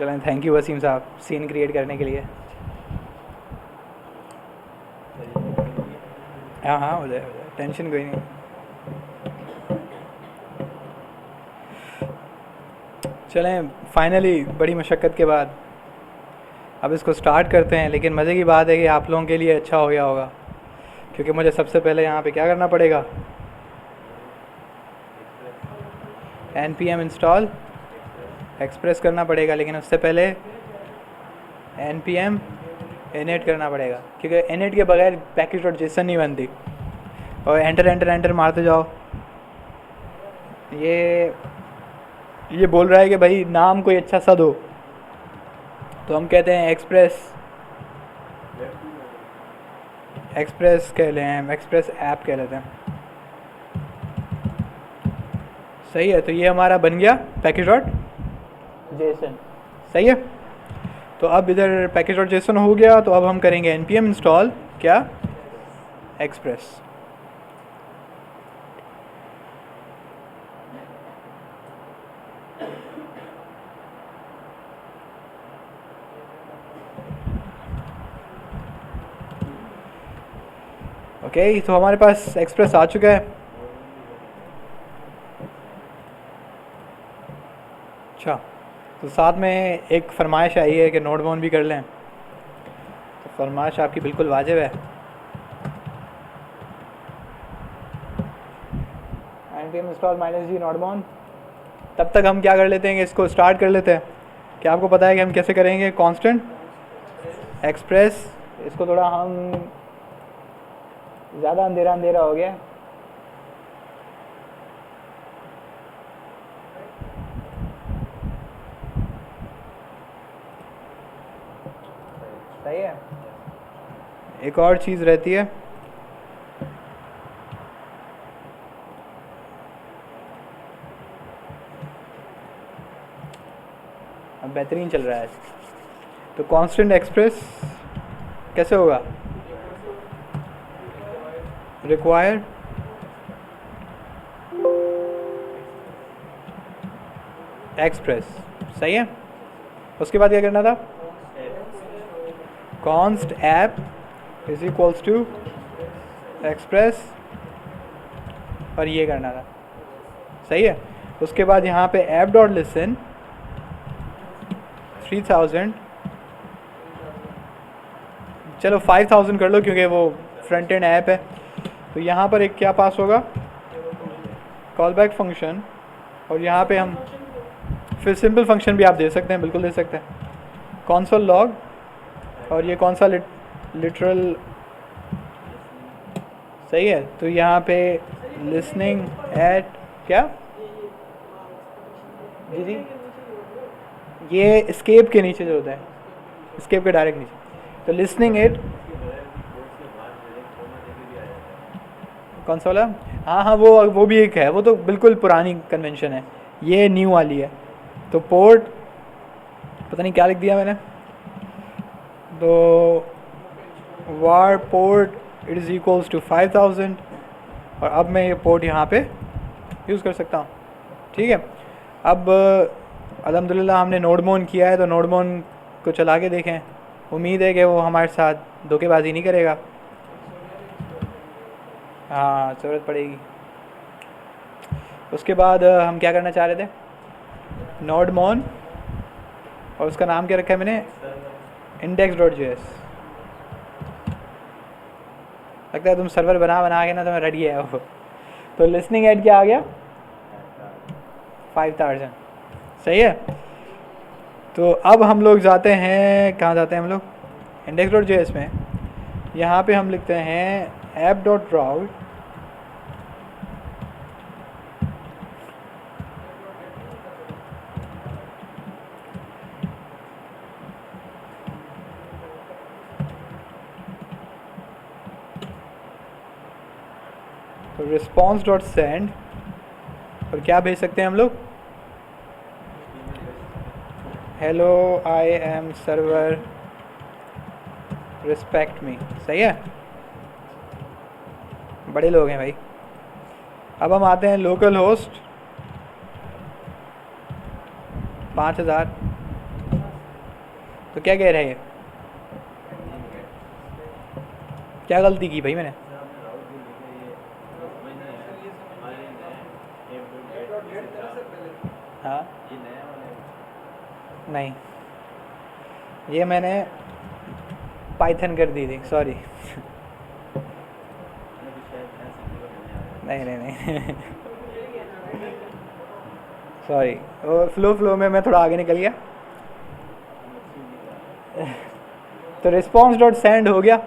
चलें, thank you Wasim साहब scene create करने के लिए। हाँ हाँ, हो जाए टेंशन कोई नहीं। चलें, फाइनली बड़ी मशक्क़त के बाद अब इसको स्टार्ट करते हैं। लेकिन मज़े की बात है कि आप लोगों के लिए अच्छा हो गया होगा, क्योंकि मुझे सबसे पहले यहाँ पे क्या करना पड़ेगा, npm इंस्टॉल एक्सप्रेस करना पड़ेगा। लेकिन उससे पहले npm init करना पड़ेगा, क्योंकि init के बगैर पैकेज डॉट जेसन नहीं बनती। और एंटर एंटर एंटर मारते जाओ। ये बोल रहा है कि भाई नाम कोई अच्छा सा दो, तो हम कहते हैं एक्सप्रेस कह लें, एक्सप्रेस ऐप कह लेते हैं। सही है, तो ये हमारा बन गया पैकेज डॉट जेसन। सही है, तो अब इधर पैकेज डॉट जेसन हो गया। तो अब हम करेंगे npm इंस्टॉल क्या, एक्सप्रेस। ओके, तो हमारे पास एक्सप्रेस आ चुका है। अच्छा, तो साथ में एक फरमाइश आई है कि नोट डाउन भी कर लें, तो फरमाइश आपकी बिल्कुल वाजिब है। npm install -g note down. तब तक हम क्या कर लेते हैं कि इसको स्टार्ट कर लेते हैं। क्या आपको पता है कि हम कैसे करेंगे? कांस्टेंट एक्सप्रेस, इसको थोड़ा हम ज़्यादा अंधेरा अंधेरा हो गया। सही है, एक और चीज़ रहती है, अब बेहतरीन चल रहा है। तो कांस्टेंट एक्सप्रेस कैसे होगा? Required express. सही है, उसके बाद क्या करना था? Const app is equals to express, और ये करना था। सही है, उसके बाद यहाँ पे ऐप डॉट लिसन 3000, चलो 5000 कर लो क्योंकि वो फ्रंट एंड ऐप है। तो यहाँ पर एक क्या पास होगा, कॉल बैक फंक्शन, और यहाँ पे हम फिर सिंपल फंक्शन भी आप दे सकते हैं, बिल्कुल दे सकते हैं, कॉन्सोल लॉग, और ये कौन सा लिटरल। सही है, तो यहाँ पे लिसनिंग एट क्या, जी जी, ये स्केप के नीचे जो होता है, स्केप के डायरेक्ट नीचे, तो लिसनिंग एट कौन सा वाला? हाँ हाँ, वो भी एक है, वो तो बिल्कुल पुरानी कन्वेंशन है, ये न्यू वाली है। तो पोर्ट पता नहीं क्या लिख दिया मैंने, तो var port it is equals to 5000, और अब मैं ये पोर्ट यहाँ पे यूज़ कर सकता हूँ। ठीक है, अब अल्हम्दुलिल्लाह हमने नोडमोन किया है, तो नोडमोन को चला के देखें। उम्मीद है कि वो हमारे साथ धोखेबाजी नहीं करेगा। हाँ, ज़रूरत पड़ेगी। उसके बाद हम क्या करना चाह रहे थे, नोडमोन, और उसका नाम क्या रखा है मैंने, index.js। लगता है तुम सर्वर बना के ना तुम्हें रेडी है वो। तो लिसनिंग एड क्या आ गया, 5000। सही है, तो अब हम लोग जाते हैं, कहाँ जाते हैं हम लोग, index.js में। यहाँ पे हम लिखते हैं app.route, तो response.send, और क्या भेज सकते हैं हम लोग, hello I am server respect मी। सही है, बड़े लोग हैं भाई। अब हम आते हैं लोकल होस्ट 5000, तो क्या कह रहे हैं, क्या गलती की भाई मैंने? हाँ नहीं, ये मैंने पाइथन कर दी थी, सॉरी। नहीं नहीं नहीं सॉरी, वो फ्लो में मैं थोड़ा आगे निकल गया। तो रिस्पॉन्स डॉट सेंड हो गया।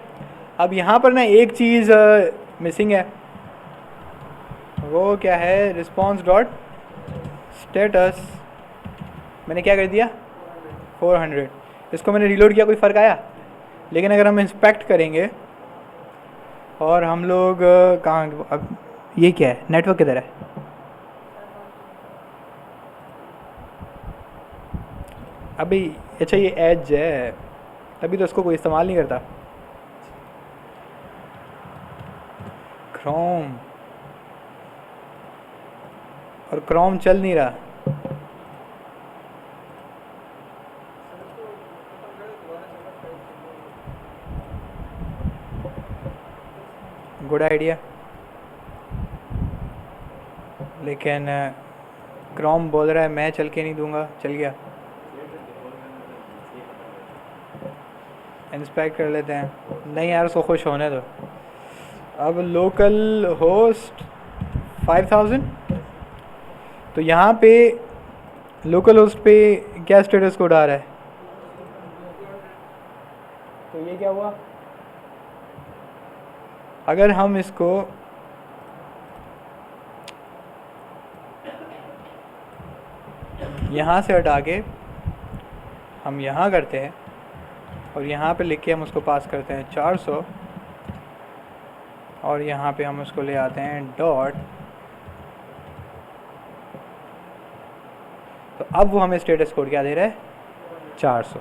अब यहाँ पर ना एक चीज़ मिसिंग है, वो क्या है, रिस्पॉन्स डॉट स्टेटस। मैंने क्या कर दिया, 400। इसको मैंने रीलोड किया, कोई फ़र्क आया? लेकिन अगर हम इंस्पेक्ट करेंगे और हम लोग कहाँ, अब ये क्या है, नेटवर्क किधर है? अभी अच्छा ये एज है, तभी तो इसको कोई इस्तेमाल नहीं करता। क्रोम, और क्रोम चल नहीं रहा। गुड आइडिया, लेकिन क्रोम बोल रहा है मैं चल के नहीं दूंगा। चल गया, इंस्पेक्ट कर लेते हैं। नहीं यार, उसको खुश होने दो। अब लोकल होस्ट 5000, तो यहाँ पे लोकल होस्ट पे क्या स्टेटस कोड आ रहा है? तो ये क्या हुआ, अगर हम इसको यहाँ से हटा के हम यहाँ करते हैं और यहाँ पे लिख के हम उसको पास करते हैं 400, और यहाँ पे हम उसको ले आते हैं डॉट, तो अब वो हमें स्टेटस कोड क्या दे रहा है, 400।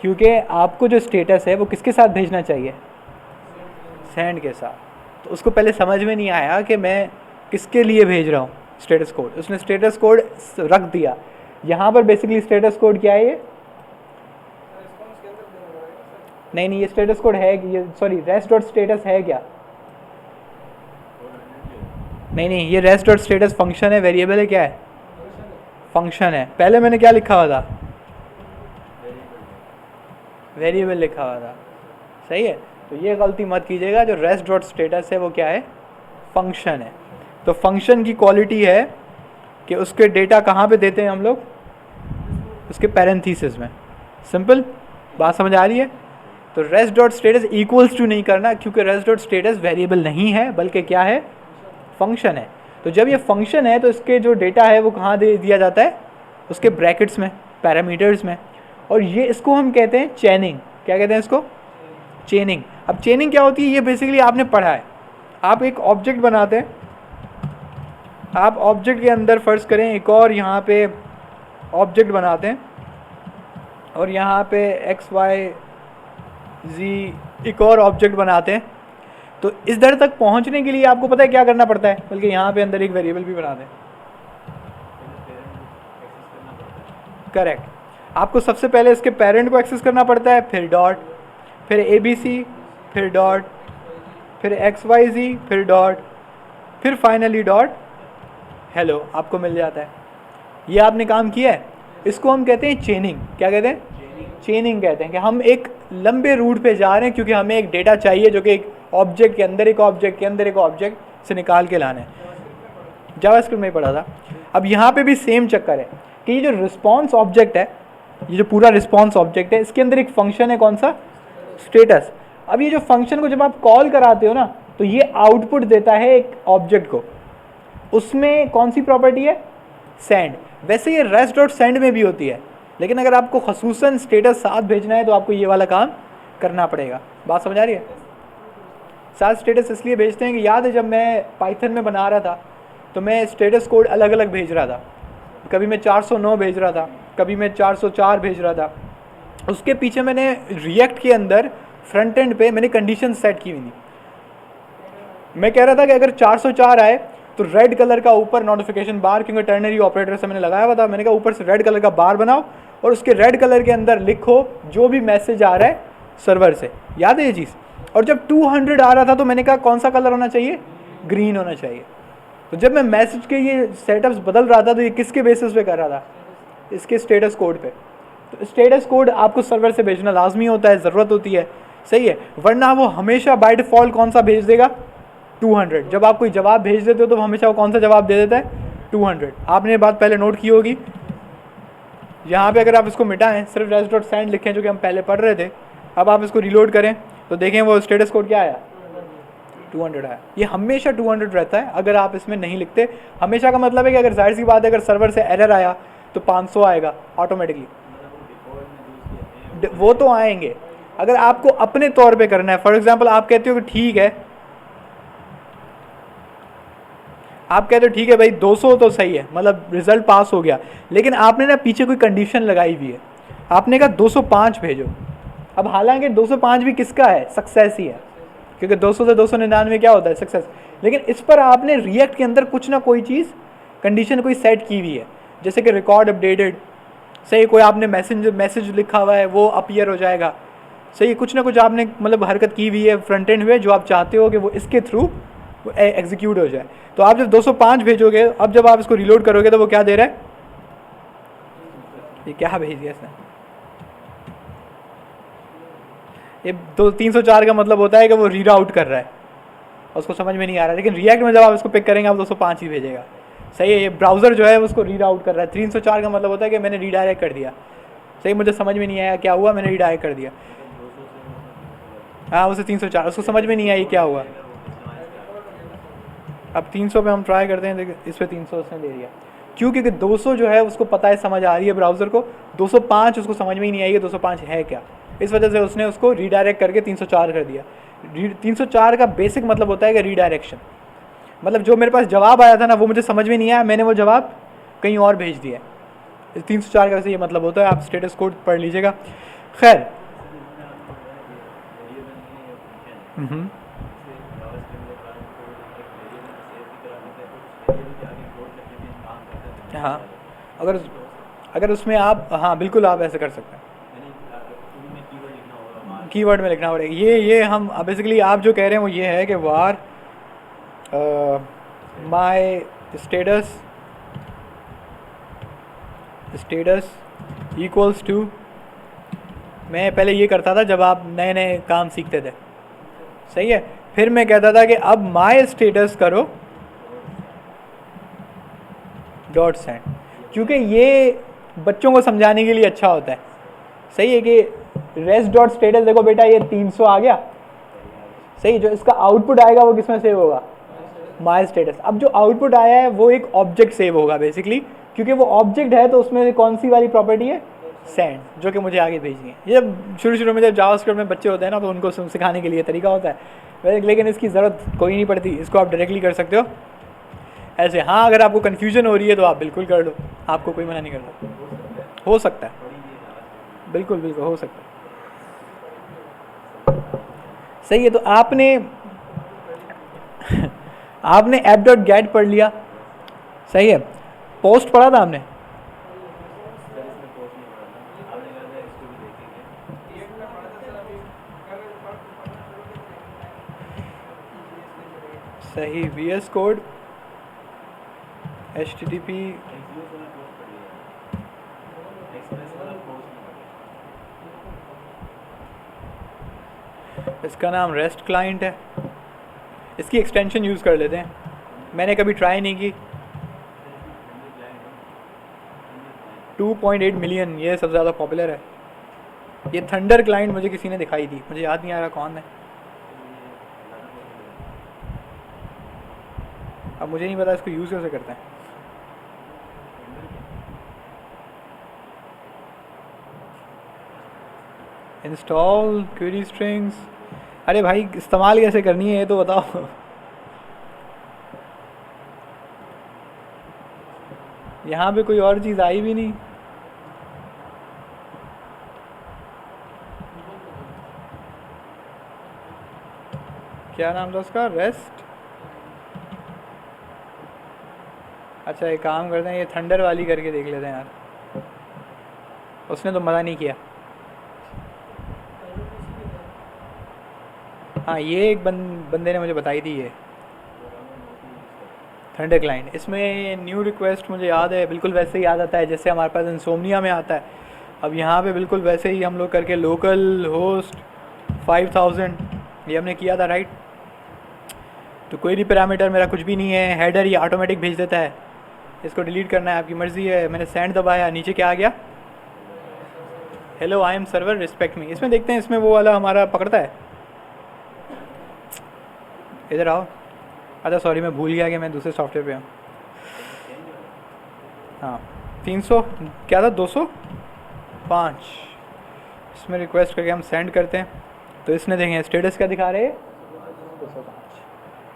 क्योंकि आपको जो स्टेटस है वो किसके साथ भेजना चाहिए, सेंड के साथ। तो उसको पहले समझ में नहीं आया कि मैं किसके लिए भेज रहा हूँ स्टेटस कोड। उसने स्टेटस कोड रख दिया यहाँ पर। बेसिकली स्टेटस कोड क्या है ये, नहीं ये स्टेटस कोड है, ये सॉरी रेस्ट डॉट स्टेटस है क्या? नहीं ये रेस्ट डॉट स्टेटस फंक्शन है, वेरिएबल है, क्या है, फंक्शन है। पहले मैंने क्या लिखा हुआ था, वेरिएबल लिखा हुआ था, सही है। तो ये गलती मत कीजिएगा, जो रेस्ट डॉट स्टेटस है वो क्या है, फंक्शन है। तो फंक्शन की क्वालिटी है कि उसके डेटा कहाँ पे देते हैं हम लोग, उसके पैरेंथेसिस में। सिंपल बात समझ आ रही है? तो rest dot status equals to नहीं करना, क्योंकि रेस्ट डॉट स्टेटस वेरिएबल नहीं है बल्कि क्या है, फंक्शन है। तो जब ये फंक्शन है तो इसके जो डेटा है वो कहाँ दे दिया जाता है, उसके ब्रैकेट्स में, पैरामीटर्स में। और ये इसको हम कहते हैं चेनिंग। क्या कहते हैं इसको, चेनिंग। अब चेनिंग क्या होती है, ये बेसिकली आपने पढ़ा है। आप एक ऑब्जेक्ट बनाते हैं, आप ऑब्जेक्ट के अंदर फ़र्ज करें एक और यहाँ पे ऑब्जेक्ट बनाते हैं, और यहाँ पे XYZ एक और ऑब्जेक्ट बनाते हैं। तो इस दर तक पहुँचने के लिए आपको पता है क्या करना पड़ता है, बल्कि यहाँ पे अंदर एक वेरिएबल भी बना दें। करेक्ट, आपको सबसे पहले इसके पेरेंट को एक्सेस करना पड़ता है, फिर डॉट, फिर ABC, फिर डॉट, फिर XYZ, फिर डॉट, फिर फाइनली डॉट हेलो, आपको मिल जाता है। ये आपने काम किया है। इसको हम कहते हैं चेनिंग। क्या कहते हैं, चेनिंग कहते हैं कि हम एक लंबे रूट पे जा रहे हैं, क्योंकि हमें एक डेटा चाहिए जो कि एक ऑब्जेक्ट के अंदर एक ऑब्जेक्ट के अंदर एक ऑब्जेक्ट से निकाल के लाना है। जावास्क्रिप्ट में पढ़ा था। अब यहाँ पे भी सेम चक्कर है कि ये जो रिस्पॉन्स ऑब्जेक्ट है, ये जो पूरा रिस्पॉन्स ऑब्जेक्ट है, इसके अंदर एक फंक्शन है, कौन सा, स्टेटस। अब ये जो फंक्शन को जब आप कॉल कराते हो ना, तो ये आउटपुट देता है एक ऑब्जेक्ट को। उसमें कौन सी प्रॉपर्टी है, सेंड। वैसे ये रेस्ट डॉट सेंड में भी होती है, लेकिन अगर आपको खसूसन स्टेटस साथ भेजना है तो आपको ये वाला काम करना पड़ेगा। बात समझ आ रही है? साथ स्टेटस इसलिए भेजते हैं कि याद है जब मैं पाइथन में बना रहा था तो मैं स्टेटस कोड अलग अलग भेज रहा था। कभी मैं 409 भेज रहा था, कभी मैं 404 भेज रहा था। उसके पीछे मैंने रिएक्ट के अंदर फ्रंट एंड पे मैंने कंडीशन सेट की हुई थी। मैं कह रहा था कि अगर 404 आए तो रेड कलर का ऊपर नोटिफिकेशन बार, क्योंकि टर्नरी ऑपरेटर से मैंने लगाया हुआ था, मैंने कहा ऊपर से रेड कलर का बार बनाओ और उसके रेड कलर के अंदर लिखो जो भी मैसेज आ रहा है सर्वर से। याद है ये चीज़? और जब 200 आ रहा था तो मैंने कहा कौन सा कलर होना चाहिए? ग्रीन होना चाहिए। तो जब मैं मैसेज के ये सेटअप्स बदल रहा था तो ये किसके बेसिस पे कर रहा था? इसके स्टेटस कोड पे। तो स्टेटस कोड आपको सर्वर से भेजना लाजमी होता है, ज़रूरत होती है, सही है, वरना वो हमेशा बाय डिफ़ॉल्ट कौन सा भेज देगा? 200। जब आप कोई जवाब भेज देते हो तो हमेशा वो कौन सा जवाब दे देता है? 200। आपने ये बात पहले नोट की होगी। यहाँ पे अगर आप इसको मिटाएं, सिर्फ res.send लिखें जो कि हम पहले पढ़ रहे थे, अब आप इसको रिलोड करें तो देखें वो स्टेटस कोड क्या आया? 200 आया। ये हमेशा 200 रहता है अगर आप इसमें नहीं लिखते। हमेशा का मतलब है कि अगर जाहिर सी बात है अगर सर्वर से एरर आया तो 500 आएगा ऑटोमेटिकली, वो तो आएंगे। अगर आपको अपने तौर पे करना है, फॉर एग्जांपल आप कहते हो कि ठीक है, आप कहते हो ठीक है भाई 200 तो सही है, मतलब रिजल्ट पास हो गया, लेकिन आपने ना पीछे कोई कंडीशन लगाई हुई है, आपने कहा 205 भेजो। अब हालांकि 205 भी किसका है? सक्सेस ही है, क्योंकि 200 से 299 क्या होता है? सक्सेस। लेकिन इस पर आपने रिएक्ट के अंदर कुछ ना कोई चीज़ कंडीशन कोई सेट की हुई है, जैसे कि रिकॉर्ड अपडेटेड, सही, कोई आपने मैसेज लिखा हुआ है वो अपीयर हो जाएगा, सही, कुछ ना कुछ आपने मतलब हरकत की हुई है फ्रंट एंड में जो आप चाहते हो कि वो इसके थ्रू एग्जीक्यूट हो जाए। तो आप जब 205 भेजोगे, अब जब आप इसको रिलोड करोगे तो वो क्या दे रहा है? ये क्या भेज दिया इसने? ये 304 का मतलब होता है कि वो रीड आउट कर रहा है, उसको समझ में नहीं आ रहा है, लेकिन रिएक्ट में जब आप इसको पिक करेंगे आप 205 ही भेजेगा, सही है। ये ब्राउज़र जो है उसको रीड आउट कर रहा है। 304 का मतलब होता है कि मैंने रीडायरेक्ट कर दिया, सही, मुझे समझ में नहीं आया क्या हुआ, मैंने रीडायरेक्ट कर दिया। हाँ, उसे 304, उसको समझ में नहीं आया क्या हुआ। अब 300 पे हम ट्राई करते हैं, देखिए इस पर 300 उसने दे दिया, क्यों? क्योंकि 200 जो है उसको पता है, समझ आ रही है ब्राउज़र को, 205 उसको समझ में ही नहीं आई कि 205 है क्या, इस वजह से उसने उसको रीडायरेक्ट करके 304 कर दिया। 304 का बेसिक मतलब होता है कि रीडायरेक्शन, मतलब जो मेरे पास जवाब आया था ना वो मुझे समझ में नहीं आया, मैंने वो जवाब कहीं और भेज दिया। 304 का वैसे ये मतलब होता है, आप स्टेटस कोड पढ़ लीजिएगा। खैर, हाँ, अगर अगर उसमें आप, हाँ बिल्कुल आप ऐसे कर सकते हैं, कीवर्ड में लिखना पड़ेगा। ये हम बेसिकली आप जो कह रहे हैं वो ये है कि वार माय स्टेटस इक्वल्स टू, मैं पहले ये करता था जब आप नए नए काम सीखते थे, सही है, फिर मैं कहता था कि अब माय स्टेटस करो डॉट सेंड, क्योंकि ये बच्चों को समझाने के लिए अच्छा होता है, सही है, कि रेस्ट डॉट स्टेटस देखो बेटा ये 300 आ गया, सही, जो इसका आउटपुट आएगा वो किस में सेव होगा? My status. अब जो आउटपुट आया है वो एक ऑब्जेक्ट सेव होगा बेसिकली, क्योंकि वो ऑब्जेक्ट है तो उसमें कौन सी वाली प्रॉपर्टी है? सेंड, जो कि मुझे आगे भेजनी है। ये शुरू में जब जावास्क्रिप्ट में बच्चे होते हैं ना तो उनको सिखाने के लिए तरीका होता है, लेकिन इसकी ज़रूरत कोई नहीं पड़ती, इसको आप डायरेक्टली कर सकते हो ऐसे। हाँ, अगर आपको कन्फ्यूजन हो रही है तो आप बिल्कुल कर लो, आपको कोई मना नहीं करता, हो सकता है, बिल्कुल बिल्कुल हो सकता है, सही है। तो आपने ऐप डॉट गेट पढ़ लिया, सही है, पोस्ट पढ़ा था आपने? सही, VS कोड HTTP, इसका नाम रेस्ट क्लाइंट है, इसकी एक्सटेंशन यूज़ कर लेते हैं, मैंने कभी ट्राई नहीं की। 2.8 मिलियन, ये सबसे ज़्यादा पॉपुलर है। ये थंडर क्लाइंट मुझे किसी ने दिखाई थी, मुझे याद नहीं आ रहा कौन है, अब मुझे नहीं पता इसको यूज़ कैसे करते हैं। इंस्टॉल क्वेरी स्ट्रिंग्स, अरे भाई इस्तेमाल कैसे करनी है ये तो बताओ। यहाँ पे कोई और चीज़ आई भी नहीं। क्या नाम था उसका? रेस्ट अच्छा एक काम करते हैं, ये थंडर वाली करके देख लेते हैं यार, उसने तो मज़ा नहीं किया। हाँ ये एक बंदे ने मुझे बताई थी ये थंडर क्लाइंट। इसमें न्यू रिक्वेस्ट मुझे याद है, बिल्कुल वैसे ही याद आता है जैसे हमारे पास इंसोमनिया में आता है। अब यहाँ पे बिल्कुल वैसे ही हम लोग करके लोकल होस्ट 5000 ये हमने किया था राइट। तो कोई भी पैरामीटर मेरा कुछ भी नहीं है, हेडर ये ऑटोमेटिक भेज देता है। इसको डिलीट करना है आपकी मर्ज़ी है। मैंने सेंड दबाया, नीचे क्या आ गया, hello I am server respect मी। इसमें देखते हैं इसमें वो वाला हमारा पकड़ता है। इधर आओ। अच्छा सॉरी मैं भूल गया कि मैं दूसरे सॉफ्टवेयर पे हूँ। हाँ 300 क्या था 205 इसमें रिक्वेस्ट करके हम सेंड करते हैं। तो इसने देखें स्टेटस क्या दिखा रहे हैं 205।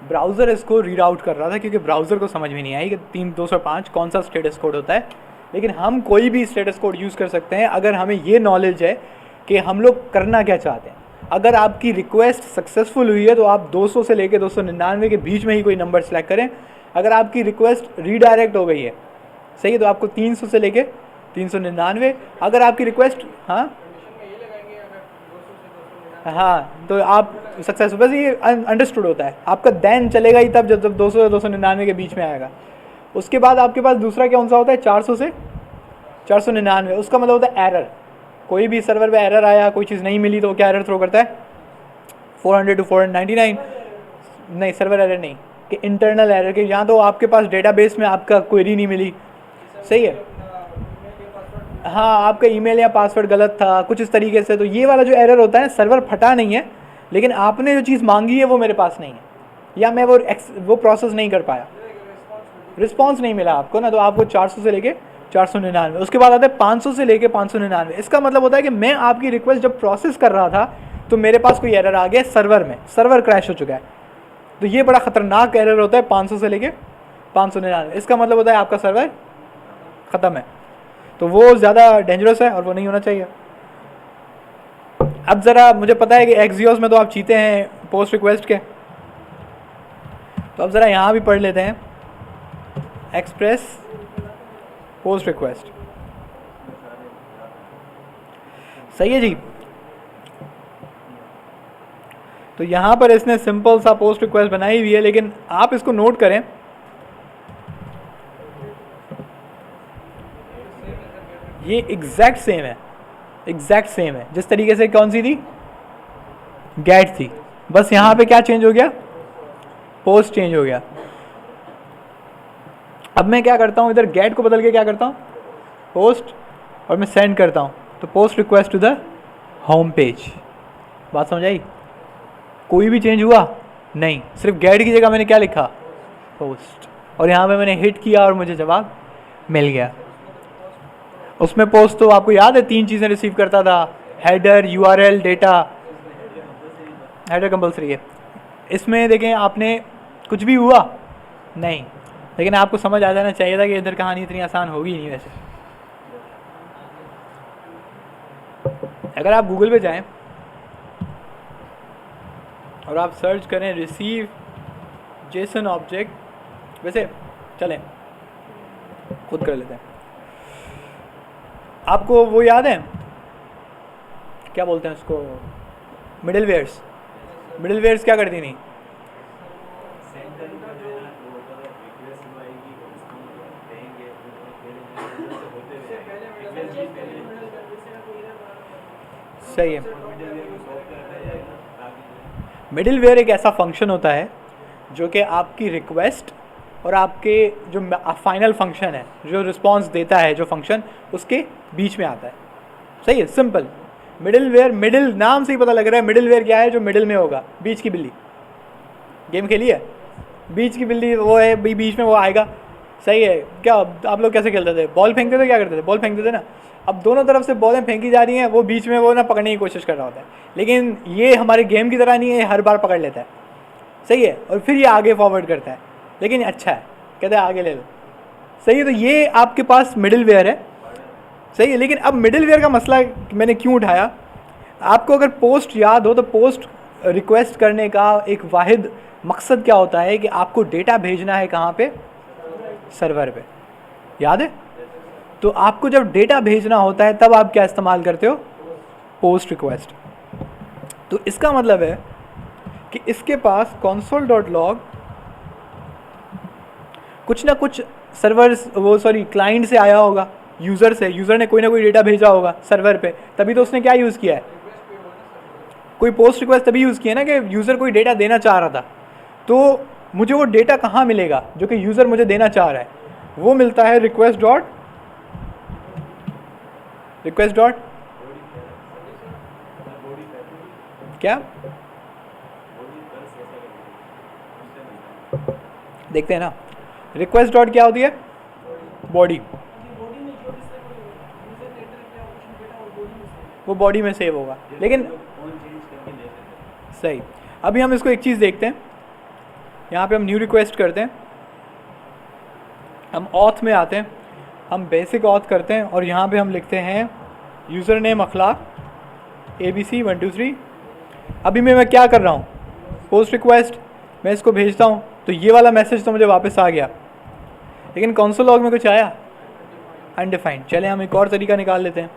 ब्राउज़र इसको रीड आउट कर रहा था क्योंकि ब्राउज़र को समझ में नहीं आई कि 205 कौन सा स्टेटस कोड होता है। लेकिन हम कोई भी स्टेटस कोड यूज़ कर सकते हैं अगर हमें ये नॉलेज है कि हम लोग करना क्या चाहते हैं। अगर आपकी रिक्वेस्ट सक्सेसफुल हुई है तो आप 200 से लेकर 299 के बीच में ही कोई नंबर सेलेक्ट करें। अगर आपकी रिक्वेस्ट रीडायरेक्ट हो गई है सही है तो आपको 300 से लेके 399। अगर आपकी रिक्वेस्ट हाँ तो आप सक्सेसफुल, बस ये अंडरस्टूड होता है आपका दैन चलेगा ही तब जब 200 से 299 के बीच में आएगा। उसके बाद आपके पास दूसरा कौन सा होता है 400 से 499। उसका मतलब होता है एरर। कोई भी सर्वर पे एरर आया, कोई चीज़ नहीं मिली तो क्या एरर थ्रो करता है 400 to 499। नहीं सर्वर एरर नहीं कि इंटरनल एरर के, यहाँ तो आपके पास डेटाबेस में आपका क्वेरी नहीं मिली सही है। हाँ आपका ईमेल या पासवर्ड गलत था कुछ इस तरीके से, तो ये वाला जो एरर होता है सर्वर फटा नहीं है लेकिन आपने जो चीज़ मांगी है वो मेरे पास नहीं है या मैं वो प्रोसेस नहीं कर पाया, रिस्पॉन्स नहीं मिला आपको ना। तो आपको 400 से लेके 499। उसके बाद आता है 500 से लेके 599। इसका मतलब होता है कि मैं आपकी रिक्वेस्ट जब प्रोसेस कर रहा था तो मेरे पास कोई एरर आ गया सर्वर में, सर्वर क्रैश हो चुका है। तो ये बड़ा ख़तरनाक एरर होता है 500 से लेके 599। इसका मतलब होता है आपका सर्वर ख़त्म है। तो वो ज़्यादा डेंजरस है और वो नहीं होना चाहिए। अब ज़रा मुझे पता है कि एक्सियोस में तो आप चीते हैं पोस्ट रिक्वेस्ट के, तो अब ज़रा यहाँ भी पढ़ लेते हैं एक्सप्रेस पोस्ट रिक्वेस्ट। सही है जी। तो यहाँ पर इसने सिंपल सा पोस्ट रिक्वेस्ट बनाई हुई है लेकिन आप इसको नोट करें ये एग्जैक्ट सेम है, एग्जैक्ट सेम है जिस तरीके से कौन सी थी गेट थी। बस यहाँ पे क्या चेंज हो गया पोस्ट चेंज हो गया। अब मैं क्या करता हूँ इधर गेट को बदल के क्या करता हूँ पोस्ट और मैं सेंड करता हूँ तो post request to the home page. बात समझ आई? कोई भी चेंज हुआ नहीं, सिर्फ गेट की जगह मैंने क्या लिखा पोस्ट और यहाँ पे मैंने हिट किया और मुझे जवाब मिल गया। उसमें पोस्ट तो आपको याद है 3 चीज़ें रिसीव करता था, header URL data. Header compulsory है। इसमें देखें आपने कुछ भी हुआ नहीं, लेकिन आपको समझ आ जाना चाहिए था कि इधर कहानी इतनी आसान होगी नहीं। वैसे अगर आप गूगल पे जाएं और आप सर्च करें रिसीव जेसन ऑब्जेक्ट, वैसे चलें खुद कर लेते हैं। आपको वो याद है क्या बोलते हैं उसको मिडिलवेयर्स। मिडिलवेयर्स क्या करती थी सही है। मिडिलवेयर एक ऐसा फंक्शन होता है जो कि आपकी रिक्वेस्ट और आपके जो फाइनल फंक्शन है जो रिस्पांस देता है जो फंक्शन उसके बीच में आता है। सही है सिंपल। मिडिलवेयर, मिडिल नाम से ही पता लग रहा है मिडिलवेयर क्या है, जो मिडिल में होगा। बीच की बिल्ली गेम खेली है, बीच की बिल्ली वो है बीच में वो आएगा। सही है। क्या आप लोग कैसे खेलते थे, बॉल फेंकते थे, क्या करते थे बॉल फेंकते थे ना। अब दोनों तरफ से बॉलें फेंकी जा रही हैं, वो बीच में वो ना पकड़ने की कोशिश कर रहा होता है, लेकिन ये हमारे गेम की तरह नहीं है, हर बार पकड़ लेता है। सही है। और फिर ये आगे फॉरवर्ड करता है, लेकिन अच्छा है, कहते हैं आगे ले लो। सही है। तो ये आपके पास मिडिलवेयर है। सही है। लेकिन अब मिडिलवेयर का मसला मैंने क्यों उठाया, आपको अगर पोस्ट याद हो तो पोस्ट रिक्वेस्ट करने का एक वाहिद मकसद क्या होता है कि आपको डेटा भेजना है कहाँ पे सर्वर पे, याद है? तो आपको जब डेटा भेजना होता है तब आप क्या इस्तेमाल करते हो? Post request. तो इसका मतलब है कि इसके पास console.log कुछ ना कुछ क्लाइंट से आया होगा, यूज़र से, यूज़र ने कोई ना कोई डेटा भेजा होगा सर्वर पे, तभी तो उसने क्या यूज़ किया है, कोई पोस्ट रिक्वेस्ट तभी यूज़ किया ना कि यूज़र कोई डेटा देना चाह रहा था। तो मुझे वो डेटा कहाँ मिलेगा जो कि यूज़र मुझे देना चाह रहा है? वो मिलता है रिक्वेस्ट डॉट क्या, देखते हैं ना, रिक्वेस्ट डॉट क्या होती है? बॉडी। वो बॉडी में सेव होगा, लेकिन सही। अभी हम इसको एक चीज़ देखते हैं, यहाँ पे हम न्यू रिक्वेस्ट करते हैं, हम ऑथ में आते हैं, हम बेसिक ऑथ करते हैं और यहाँ पे हम लिखते हैं यूज़र नेम अखलाक ABC 1 2 3। अभी मैं क्या कर रहा हूँ? पोस्ट रिक्वेस्ट, मैं इसको भेजता हूँ तो ये वाला मैसेज तो मुझे वापस आ गया, लेकिन console log में कुछ आया अनडिफाइंड। चले हम एक और तरीका निकाल लेते हैं।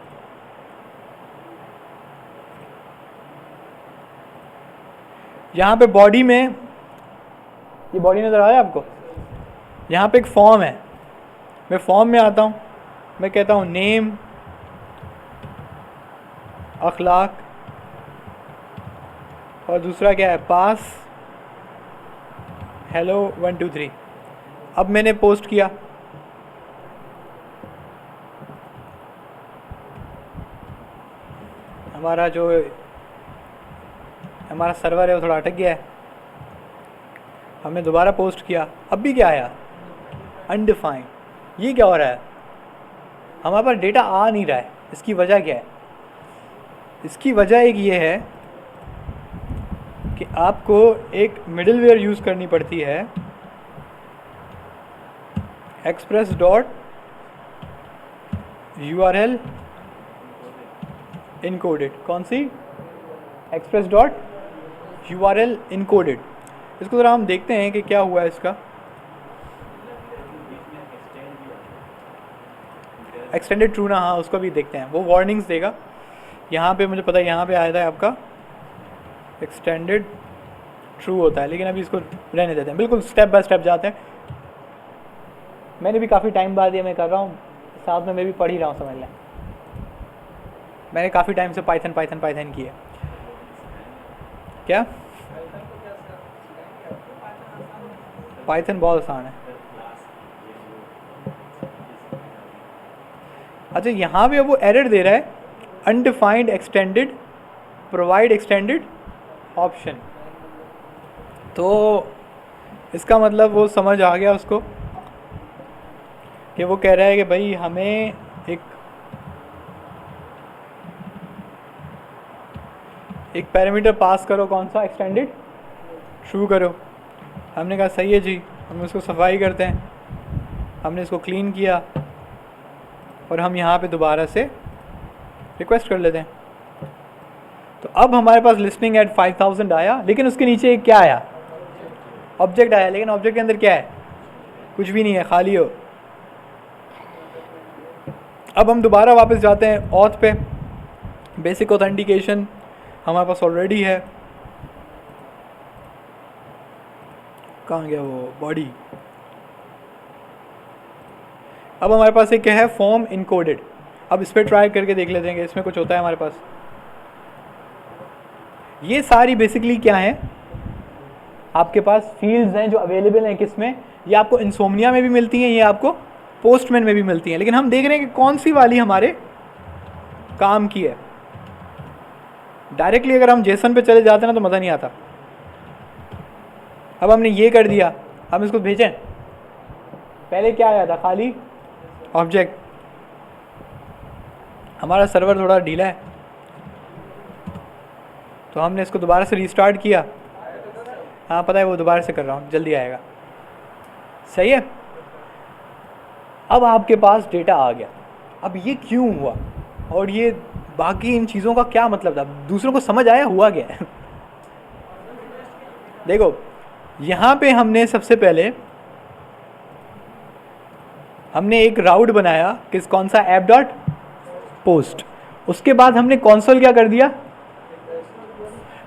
यहाँ पे बॉडी में, ये बॉडी नज़र आ रहा है आपको? यहाँ पे एक फॉर्म है, मैं फॉर्म में आता हूँ, मैं कहता हूँ नेम अखलाक और दूसरा क्या है, पास हेलो 1 2 3। अब मैंने पोस्ट किया, हमारा सर्वर है वो थोड़ा अटक गया है, हमने दोबारा पोस्ट किया, अब भी क्या आया? अनडिफाइंड। ये क्या हो रहा है? हमारे पास डेटा आ नहीं रहा है। इसकी वजह क्या है? इसकी वजह एक ये है कि आपको एक मिडलवेयर यूज़ करनी पड़ती है, एक्सप्रेस डॉट URL इनकोडेड। कौन सी? Express dot URL encoded. इसको ज़रा हम देखते हैं कि क्या हुआ है इसका। एक्सटेंडेड ट्रू ना, हाँ उसको भी देखते हैं, वो वार्निंग्स देगा। यहाँ पे मुझे पता है, यहाँ पे आया था आपका एक्सटेंडेड ट्रू होता है, लेकिन अभी इसको रहने देते हैं, बिल्कुल स्टेप बाय स्टेप जाते हैं। मैंने भी काफ़ी टाइम बाद ये मैं कर रहा हूँ, साथ में मैं भी पढ़ ही रहा हूँ, समझ लें। मैंने काफ़ी टाइम से पाइथन की है। क्या? पाइथन बहुत आसान है। अच्छा, यहाँ पे वो एरर दे रहा है, undefined extended provide extended option. तो इसका मतलब वो समझ आ गया उसको कि वो कह रहा है कि भाई हमें एक पैरामीटर पास करो, कौन सा? एक्सटेंडेड ट्रू करो। हमने कहा सही है जी, हम इसको सफाई करते हैं, हमने इसको क्लीन किया और हम यहाँ पे दोबारा से रिक्वेस्ट कर लेते हैं। तो अब हमारे पास लिस्टिंग एट 5000 आया, लेकिन उसके नीचे क्या आया? ऑब्जेक्ट आया, लेकिन ऑब्जेक्ट के अंदर क्या है? कुछ भी नहीं है, खाली हो। अब हम दोबारा वापस जाते हैं ऑथ पे, बेसिक ऑथेंटिकेशन हमारे पास ऑलरेडी है। कहाँ गया वो बॉडी? अब हमारे पास एक क्या है? Form encoded. अब इस पर ट्राई करके देख लेते हैं कि इसमें कुछ होता है हमारे पास। ये सारी बेसिकली क्या है, आपके पास फील्ड्स हैं जो अवेलेबल हैं किसमें? ये आपको इंसोमनिया में भी मिलती हैं, ये आपको पोस्टमैन में भी मिलती हैं, लेकिन हम देख रहे हैं कि कौन सी वाली हमारे काम की है। डायरेक्टली अगर हम जेसन पे चले जाते हैं ना तो मज़ा नहीं आता। अब हमने ये कर दिया, हम इसको भेजें। पहले क्या आया था? खाली ऑब्जेक्ट। हमारा सर्वर थोड़ा ढीला है तो हमने इसको दोबारा से रीस्टार्ट किया। हाँ पता है, वो दोबारा से कर रहा हूँ, जल्दी आएगा। सही है। अब आपके पास डेटा आ गया। अब ये क्यों हुआ और ये बाकी इन चीज़ों का क्या मतलब था? दूसरों को समझ आया हुआ क्या है? देखो यहाँ पे हमने सबसे पहले हमने एक राउट बनाया किस कौन सा ऐप डॉट पोस्ट, उसके बाद हमने कंसोल क्या कर दिया,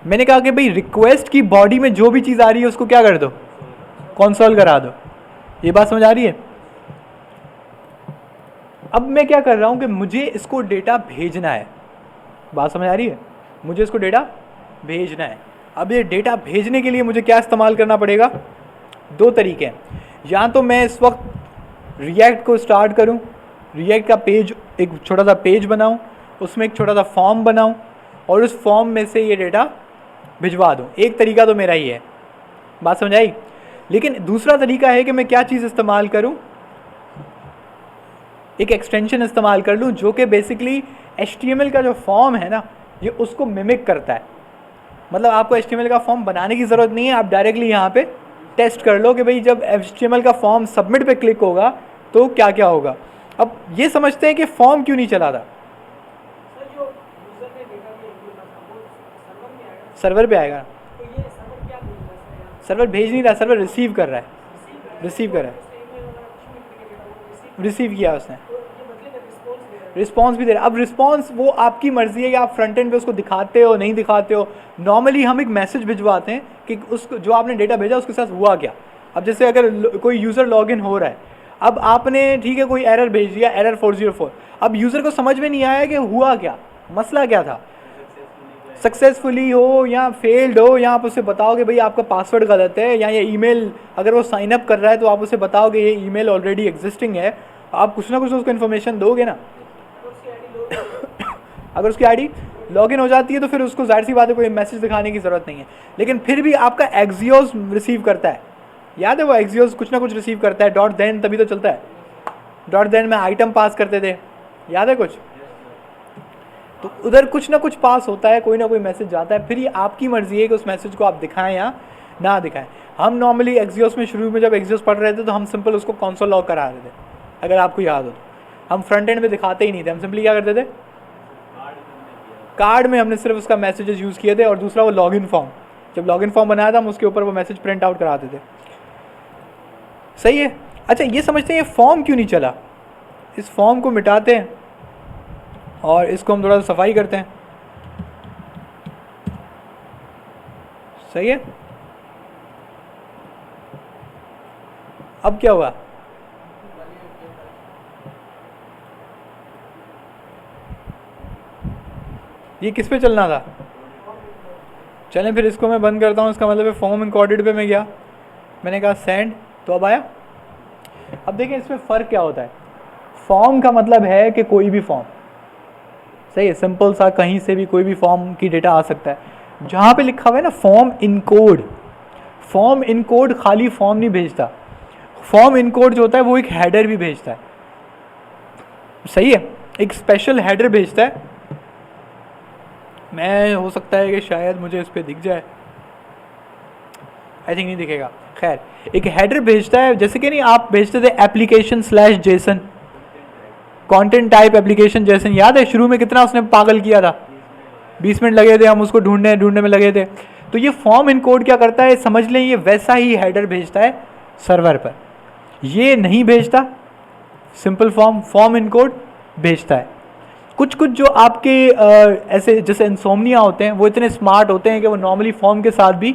मैंने कहा कि भाई रिक्वेस्ट की बॉडी में जो भी चीज़ आ रही है उसको क्या कर दो, कंसोल करा दो। ये बात समझ आ रही है? अब मैं क्या कर रहा हूँ कि मुझे इसको डेटा भेजना है, बात समझ आ रही है, मुझे इसको डेटा भेजना है। अब ये डेटा भेजने के लिए मुझे क्या इस्तेमाल करना पड़ेगा, दो तरीके हैं, या तो मैं इस वक्त रिएक्ट को स्टार्ट करूं, रिएक्ट का पेज, एक छोटा सा पेज बनाऊं, उसमें एक छोटा सा फॉर्म बनाऊं और उस फॉर्म में से ये डेटा भिजवा दूं। एक तरीका तो मेरा ही है, बात समझ आई। लेकिन दूसरा तरीका है कि मैं क्या चीज़ इस्तेमाल करूं, एक एक्सटेंशन इस्तेमाल कर लूं जो कि बेसिकली HTML का जो फॉर्म है ना ये उसको मिमिक करता है। मतलब आपको HTML का फॉर्म बनाने की ज़रूरत नहीं है, आप डायरेक्टली यहाँ पे टेस्ट कर लो कि भाई जब HTML का फॉर्म सबमिट पे क्लिक होगा तो क्या क्या होगा। अब ये समझते हैं कि फॉर्म क्यों नहीं चला था, सर्वर पे आएगा, सर्वर भेज नहीं रहा, सर्वर रिसीव कर रहा है, रिसीव कर रहा है, रिसीव किया उसने, रिस्पॉन्स भी दे रहा है। अब रिस्पॉन्स वो आपकी मर्जी है कि आप फ्रंट एंड पे उसको दिखाते हो नहीं दिखाते हो। नॉर्मली हम एक मैसेज भिजवाते हैं कि उसको जो आपने डेटा भेजा उसके साथ हुआ क्या। अब जैसे अगर कोई यूज़र लॉगिन हो रहा है, अब आपने ठीक है कोई एरर भेज दिया, एरर 404, अब यूज़र को समझ में नहीं आया कि हुआ क्या, मसला क्या था, सक्सेसफुली हो या फेल्ड हो, या आप उसे बताओ कि भाई आपका पासवर्ड गलत है, या ये ईमेल अगर वो साइन अप कर रहा है तो आप उसे बताओ कि ये ईमेल ऑलरेडी एग्जिस्टिंग है, आप कुछ ना कुछ उसको इन्फॉर्मेशन दोगे ना। अगर उसकी आईडी लॉगिन हो जाती है तो फिर उसको जाहिर सी बात है कोई मैसेज दिखाने की ज़रूरत नहीं है। लेकिन फिर भी आपका एक्सियोस रिसीव करता है, याद है वो एक्सियोस कुछ ना कुछ रिसीव करता है, डॉट देन तभी तो चलता है, डॉट देन में आइटम पास करते थे, याद है कुछ, तो उधर कुछ ना कुछ पास होता है, कोई ना कोई मैसेज जाता है, फिर ये आपकी मर्जी है कि उस मैसेज को आप दिखाएं या ना दिखाएं। हम नॉर्मली एक्सियोस में शुरू में जब एक्सियोस पढ़ रहे थे तो हम सिंपल उसको कंसोल लॉग करा रहे थे, अगर आपको याद हो तो। हम फ्रंट एंड में दिखाते ही नहीं थे, हम सिंपली क्या करते थे, कार्ड में हमने सिर्फ उसका मैसेजेस यूज़ किए थे, और दूसरा वो लॉगिन फॉर्म, जब लॉगिन फॉर्म बनाया था हम उसके ऊपर वो मैसेज प्रिंट आउट कराते थे। सही है। अच्छा ये समझते हैं ये फॉर्म क्यों नहीं चला, इस फॉर्म को मिटाते हैं और इसको हम थोड़ा सा सफाई करते हैं। सही है। अब क्या हुआ, ये किस पे चलना था, चलें फिर इसको मैं बंद करता हूँ। इसका मतलब है फॉर्म इनकोडेड पे मैं गया, मैंने कहा सेंड, तो अब आया। अब देखें इसमें फ़र्क क्या होता है, फॉर्म का मतलब है कि कोई भी फॉर्म, सही है, सिंपल सा कहीं से भी कोई भी फॉर्म की डेटा आ सकता है। जहाँ पे लिखा हुआ है ना फॉर्म इनकोड, फॉर्म इनकोड खाली फॉर्म नहीं भेजता, फॉर्म इनकोड जो होता है वो एक हेडर भी भेजता है, सही है, एक स्पेशल हेडर भेजता है। मैं हो सकता है कि शायद मुझे इस पर दिख जाए, आई थिंक नहीं दिखेगा, खैर एक हेडर भेजता है। जैसे कि नहीं आप भेजते थे application slash Jason, content type application Jason, याद है शुरू में कितना उसने पागल किया था, 20 मिनट लगे थे हम उसको ढूंढने में लगे थे। तो ये फॉर्म इनकोड क्या करता है, समझ लें ये वैसा ही हेडर भेजता है सर्वर पर, ये नहीं भेजता सिंपल फॉर्म इनकोड भेजता है। कुछ कुछ जो आपके ऐसे जैसे इंसोमनिया होते हैं वो इतने स्मार्ट होते हैं कि वो नॉर्मली फॉर्म के साथ भी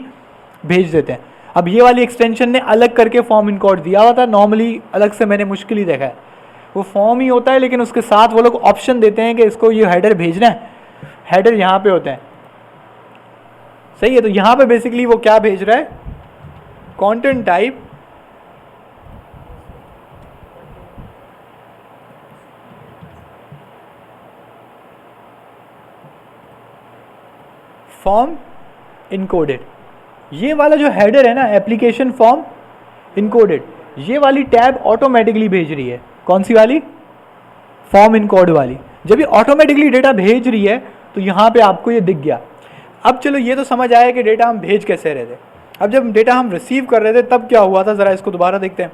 भेज देते हैं। अब ये वाली एक्सटेंशन ने अलग करके फॉर्म इनकोड दिया हुआ था, नॉर्मली अलग से मैंने मुश्किल ही देखा है, वो फॉर्म ही होता है लेकिन उसके साथ वो लोग ऑप्शन देते हैं कि इसको ये हेडर भेजना है, हेडर यहाँ पे होते हैं, सही है। तो यहाँ पे बेसिकली वो क्या भेज रहा है, कंटेंट टाइप फॉर्म इनकोडेड, ये वाला जो हेडर है ना एप्लीकेशन फॉर्म इनकोडेड, ये वाली टैब ऑटोमेटिकली भेज रही है, कौन सी वाली, फॉर्म इनकोड वाली। जब ये ऑटोमेटिकली डेटा भेज रही है तो यहाँ पे आपको ये दिख गया। अब चलो ये तो समझ आया कि डेटा हम भेज कैसे रहे थे। अब जब डेटा हम रिसीव कर रहे थे तब क्या हुआ था, ज़रा इसको दोबारा देखते हैं।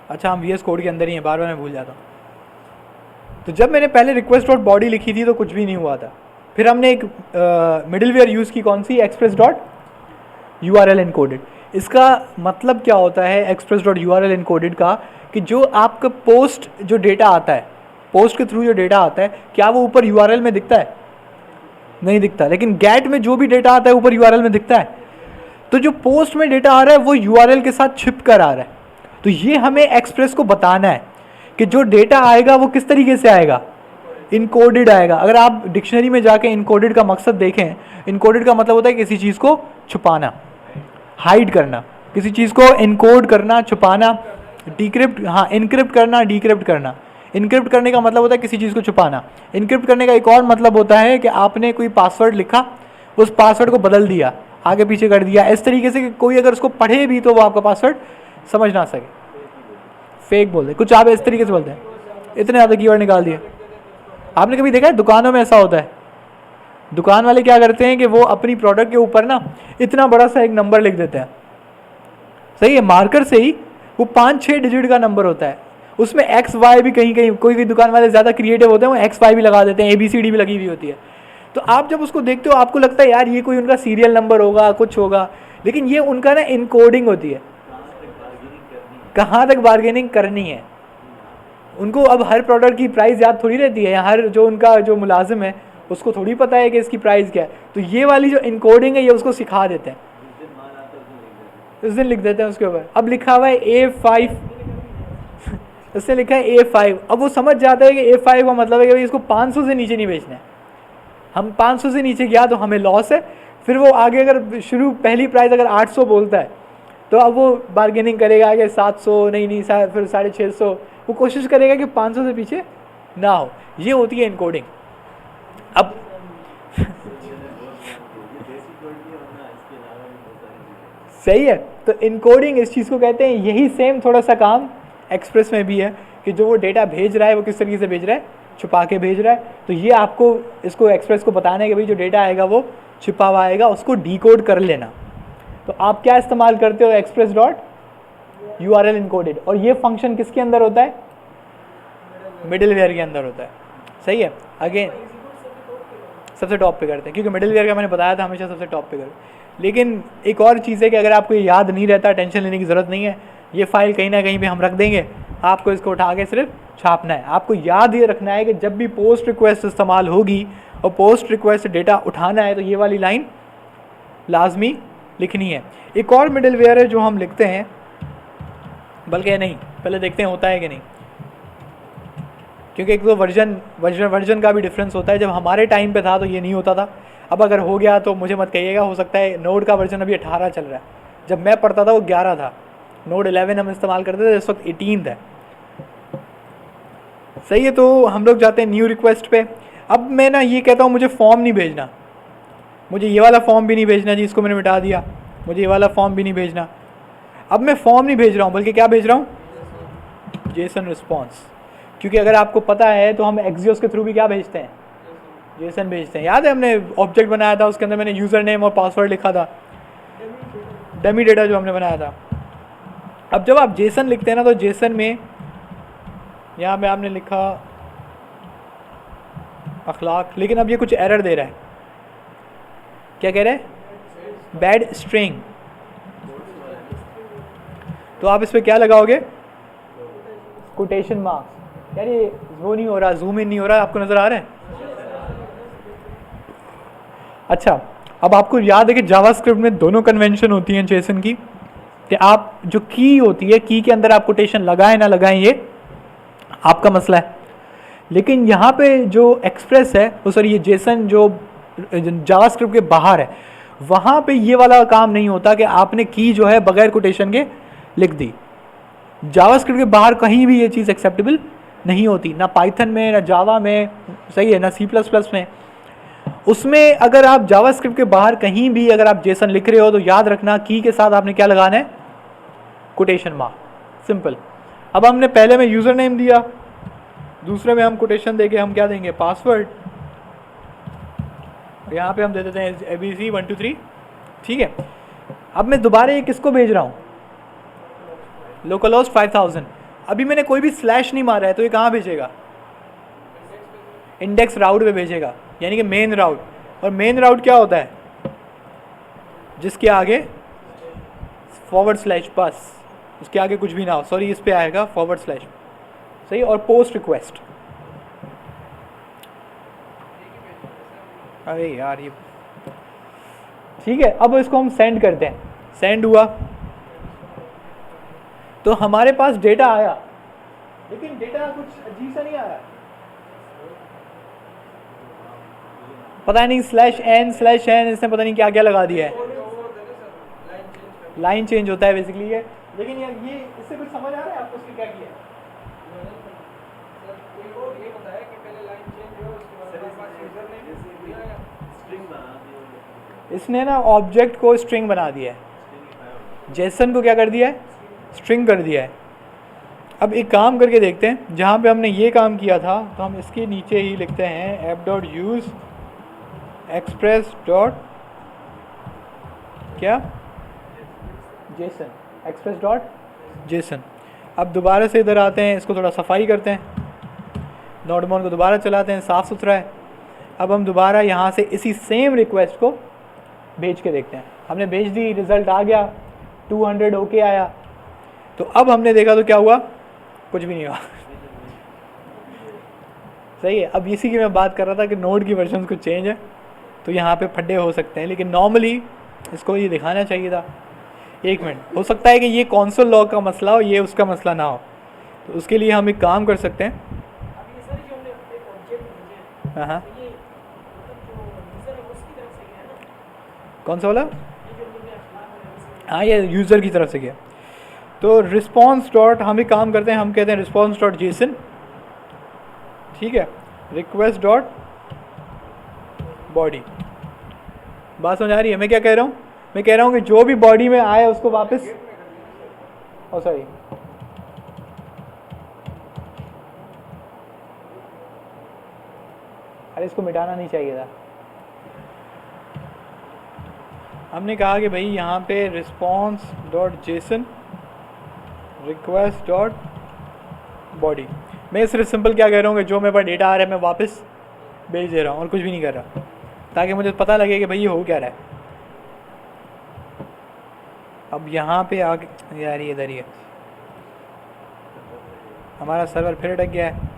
अच्छा हम VS कोड के अंदर ही हैं, बार बार मैं भूल जाता हूँ। तो जब मैंने पहले रिक्वेस्ट डॉट बॉडी लिखी थी तो कुछ भी नहीं हुआ था, फिर हमने एक मिडिलवेयर यूज़ की, कौन सी, एक्सप्रेस डॉट URL इनकोडेड। इसका मतलब क्या होता है एक्सप्रेस डॉट URL इनकोडेड का, कि जो आपका पोस्ट जो डेटा आता है, पोस्ट के थ्रू जो डेटा आता है, क्या वो ऊपर यूआरएल में दिखता है? नहीं दिखता। लेकिन गेट में जो भी डेटा आता है ऊपर यूआरएल में दिखता है। तो जो पोस्ट में डेटा आ रहा है वो यूआरएल के साथ छिप कर आ रहा है। तो ये हमें एक्सप्रेस को बताना है कि जो डेटा आएगा वो किस तरीके से आएगा, इनकोडेड आएगा। अगर आप डिक्शनरी में जाके इनकोडेड का मकसद देखें, इनकोडेड का मतलब होता है किसी चीज़ को छुपाना, हाइड करना, किसी चीज़ को इनकोड करना, छुपाना, डिक्रिप्ट, हाँ इनक्रिप्ट करना, डिक्रिप्ट करना। इनक्रिप्ट करने का मतलब होता है किसी चीज़ को छुपाना। इनक्रिप्ट करने का एक और मतलब होता है कि आपने कोई पासवर्ड लिखा, उस पासवर्ड को बदल दिया, आगे पीछे कर दिया, इस तरीके से कि कोई अगर उसको पढ़े भी तो वो आपका पासवर्ड समझ ना सके, फेक बोल दे, कुछ आप इस तरीके से बोलते हैं। इतने ज़्यादा कीवर्ड निकाल दिए। आपने कभी देखा है दुकानों में ऐसा होता है, दुकान वाले क्या करते हैं कि वो अपनी प्रोडक्ट के ऊपर ना इतना बड़ा सा एक नंबर लिख देते हैं, सही है, मार्कर से ही, वो 5-6 डिजिट का नंबर होता है, उसमें एक्स वाई भी कहीं कहीं कोई दुकान वाले ज़्यादा क्रिएटिव होते हैं, वो एक्स वाई भी लगा देते हैं, ABCD भी लगी हुई होती है। तो आप जब उसको देखते हो आपको लगता है यार ये कोई उनका सीरियल नंबर होगा, कुछ होगा, लेकिन ये उनका ना इनकोडिंग होती है। कहाँ तक बार्गेनिंग करनी है उनको। अब हर प्रोडक्ट की प्राइस याद थोड़ी रहती है, हर जो उनका जो मुलाजिम है उसको थोड़ी पता है कि इसकी प्राइस क्या है। तो ये वाली जो इनकोडिंग है ये उसको सिखा देते हैं, उस दिन लिख देते हैं उसके ऊपर। अब लिखा हुआ है A5, उससे लिखा है A5। अब वो समझ जाता है कि A5 का मतलब है कि भाई इसको 500 से नीचे नहीं बेचना है। हम 500 से नीचे गया तो हमें लॉस है। फिर वो आगे अगर शुरू पहली प्राइस अगर 800 बोलता है तो अब वो बार्गेनिंग करेगा कि 700 नहीं फिर 650, वो कोशिश करेगा कि 500 से पीछे ना हो। ये होती है इनकोडिंग। अब सही है, तो इनकोडिंग इस चीज़ को कहते हैं। यही सेम थोड़ा सा काम एक्सप्रेस में भी है कि जो वो डेटा भेज रहा है वो किस तरीके से भेज रहा है, छुपा के भेज रहा है। तो ये आपको इसको एक्सप्रेस को बताना है कि भाई जो डेटा आएगा वो छिपा हुआ आएगा, उसको डिकोड कर लेना। तो आप क्या इस्तेमाल करते हो, एक्सप्रेस डॉट URL इनकोडेड। और ये फंक्शन किसके अंदर होता है, मिडिलवेयर के अंदर होता है। सही है, अगेन सबसे टॉप पे करते हैं क्योंकि मिडिलवेयर का मैंने बताया था हमेशा सबसे टॉप पे करते। लेकिन एक और चीज़ है कि अगर आपको ये याद नहीं रहता, टेंशन लेने की ज़रूरत नहीं है, ये फाइल कहीं ना कहीं पे हम रख देंगे, आपको इसको उठा के सिर्फ छापना है। आपको याद ये रखना है कि जब भी पोस्ट रिक्वेस्ट इस्तेमाल होगी और पोस्ट रिक्वेस्ट डेटा उठाना है तो ये वाली लाइन लाजमी लिखनी है। एक और मिडिलवेयर है जो हम लिखते हैं, बल्कि नहीं पहले देखते हैं होता है कि नहीं, क्योंकि एक तो वर्जन का भी डिफरेंस होता है। जब हमारे टाइम पे था तो ये नहीं होता था, अब अगर हो गया तो मुझे मत कहिएगा, हो सकता है नोड का वर्जन अभी 18 चल रहा है, जब मैं पढ़ता था वो 11 था, नोड 11 हम इस्तेमाल करते थे, इस वक्त 18 है। सही है, तो हम लोग जाते हैं न्यू रिक्वेस्ट पे। अब मैं ना ये कहता हूँ मुझे फॉर्म नहीं भेजना, मुझे ये वाला फॉर्म भी नहीं भेजना जी, इसको मैंने मिटा दिया, मुझे ये वाला फॉर्म भी नहीं भेजना। अब मैं फॉर्म नहीं भेज रहा हूँ बल्कि क्या भेज रहा हूँ, जेसन रिस्पॉन्स। क्योंकि अगर आपको पता है तो हम एक्सियोस के थ्रू भी क्या भेजते हैं, जेसन भेजते हैं। याद है हमने ऑब्जेक्ट बनाया था, उसके अंदर मैंने यूज़र नेम और पासवर्ड लिखा था, डमी डेटा जो हमने बनाया था। अब जब आप जेसन लिखते हैं ना तो जेसन में यहाँ पे आपने लिखा अखलाक, लेकिन अब ये कुछ एरर दे रहा है। क्या कह रहा है, बैड स्ट्रिंग। तो आप इस पर क्या लगाओगे, कोटेशन मार्क्स। यार ये वो नहीं हो रहा, जूम इन नहीं हो रहा, आपको नज़र आ रहा है। अच्छा, अब आपको याद है कि जावास्क्रिप्ट में दोनों कन्वेंशन होती हैं जेसन की, कि आप जो की होती है, की के अंदर आप कोटेशन लगाएं ना लगाएं ये आपका मसला है। लेकिन यहाँ पे जो एक्सप्रेस है वो सॉरी ये जेसन जो जावास्क्रिप्ट के बाहर है, वहाँ पे ये वाला काम नहीं होता कि आपने की जो है बगैर कोटेशन के लिख दी। जावास्क्रिप्ट के बाहर कहीं भी ये चीज़ एक्सेप्टेबल नहीं होती, ना पाइथन में, ना जावा में, सही है, ना C++ में। उसमें अगर आप जावास्क्रिप्ट के बाहर कहीं भी अगर आप जेसन लिख रहे हो तो याद रखना की के साथ आपने क्या लगाना है, कोटेशन मार्क, सिंपल। अब हमने पहले में यूज़र नेम दिया, दूसरे में हम कोटेशन देके हम क्या देंगे, पासवर्ड। यहाँ पे हम दे देते हैं ABC 1 2 3, ठीक है। अब मैं दोबारा ये किसको भेज रहा हूँ, लोकल होस्ट 5000। अभी मैंने कोई भी स्लैश नहीं मारा है तो ये कहाँ भेजेगा, इंडेक्स राउट पे भेजेगा, यानी कि मेन राउट। और मेन राउट क्या होता है, जिसके आगे फॉरवर्ड स्लैश, बस उसके आगे कुछ भी ना हो, सॉरी इस पे आएगा फॉरवर्ड स्लैश, सही। और पोस्ट रिक्वेस्ट, अरे यार ये ठीक है। अब इसको हम सेंड करते हैं, सेंड हुआ तो हमारे पास डेटा आया, लेकिन डेटा कुछ अजीब सा नहीं आया, पता नहीं /n इसने पता नहीं क्या क्या लगा दिया है, लाइन चेंज होता है बेसिकली ये। लेकिन यार ये इससे कुछ समझ आ रहा है आपको उसने क्या किया है? इसने ना ऑब्जेक्ट को स्ट्रिंग बना दिया है, जेसन को क्या कर दिया है, स्ट्रिंग कर दिया है। अब एक काम करके देखते हैं, जहाँ पे हमने ये काम किया था तो हम इसके नीचे ही लिखते हैं app.use express डॉट क्या जेसन, एक्सप्रेस डॉट जेसन। अब दोबारा से इधर आते हैं, इसको थोड़ा सफाई करते हैं, नोडमोन को दोबारा चलाते हैं, साफ़ सुथरा है। अब हम दोबारा यहाँ से इसी सेम रिक्वेस्ट को भेज के देखते हैं, हमने भेज दी, रिज़ल्ट आ गया 200 ओके आया। तो अब हमने देखा तो क्या हुआ, कुछ भी नहीं हुआ सही है। अब इसी की मैं बात कर रहा था कि नोड की वर्जन कुछ चेंज है तो यहाँ पे फड्डे हो सकते हैं, लेकिन नॉर्मली इसको ये दिखाना चाहिए था। एक मिनट, हो सकता है कि ये कॉन्सोल लॉग का मसला हो, ये उसका मसला ना हो, तो उसके लिए हम एक काम कर सकते हैं। हाँ कौन सा वाला? हाँ ये यूज़र की तरफ से गया। तो रिस्पॉन्स डॉट, हम एक काम करते हैं, हम कहते हैं रिस्पॉन्स डॉट जेसन, ठीक है, रिक्वेस्ट डॉट बॉडी। बात समझ आ रही है मैं क्या कह रहा हूँ? मैं कह रहा हूँ कि जो भी बॉडी में आए उसको वापस, ओ सॉरी अरे इसको मिटाना नहीं चाहिए था। हमने कहा कि भाई यहाँ पे response dot JSON request dot body, मैं सिर्फ सिंपल क्या कह रहा हूँ कि जो मेरे पास डेटा आ रहा है मैं वापस भेज दे रहा हूँ और कुछ भी नहीं कर रहा, ताकि मुझे पता लगे कि भाई ये हो क्या रहा है। अब यहाँ पे आगे यार ये इधर ही है, हमारा सर्वर फिर अटक गया है।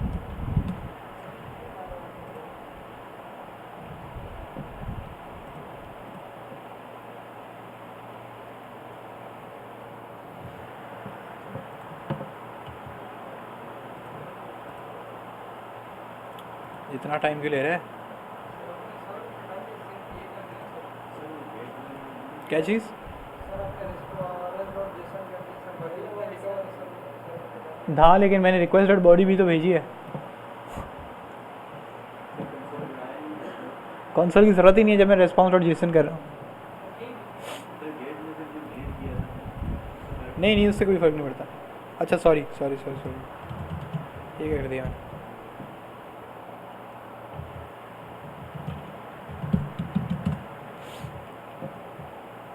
इतना टाइम क्यों ले रहा है? क्या चीज़? हाँ लेकिन मैंने रिक्वेस्ट डॉट बॉडी भी तो भेजी है, कंसोल की ज़रूरत ही नहीं है जब मैं रिस्पॉन्स डॉट जेसन कर रहा हूँ। नहीं उससे कोई फ़र्क नहीं पड़ता। अच्छा सॉरी ये कर दिया मैंने।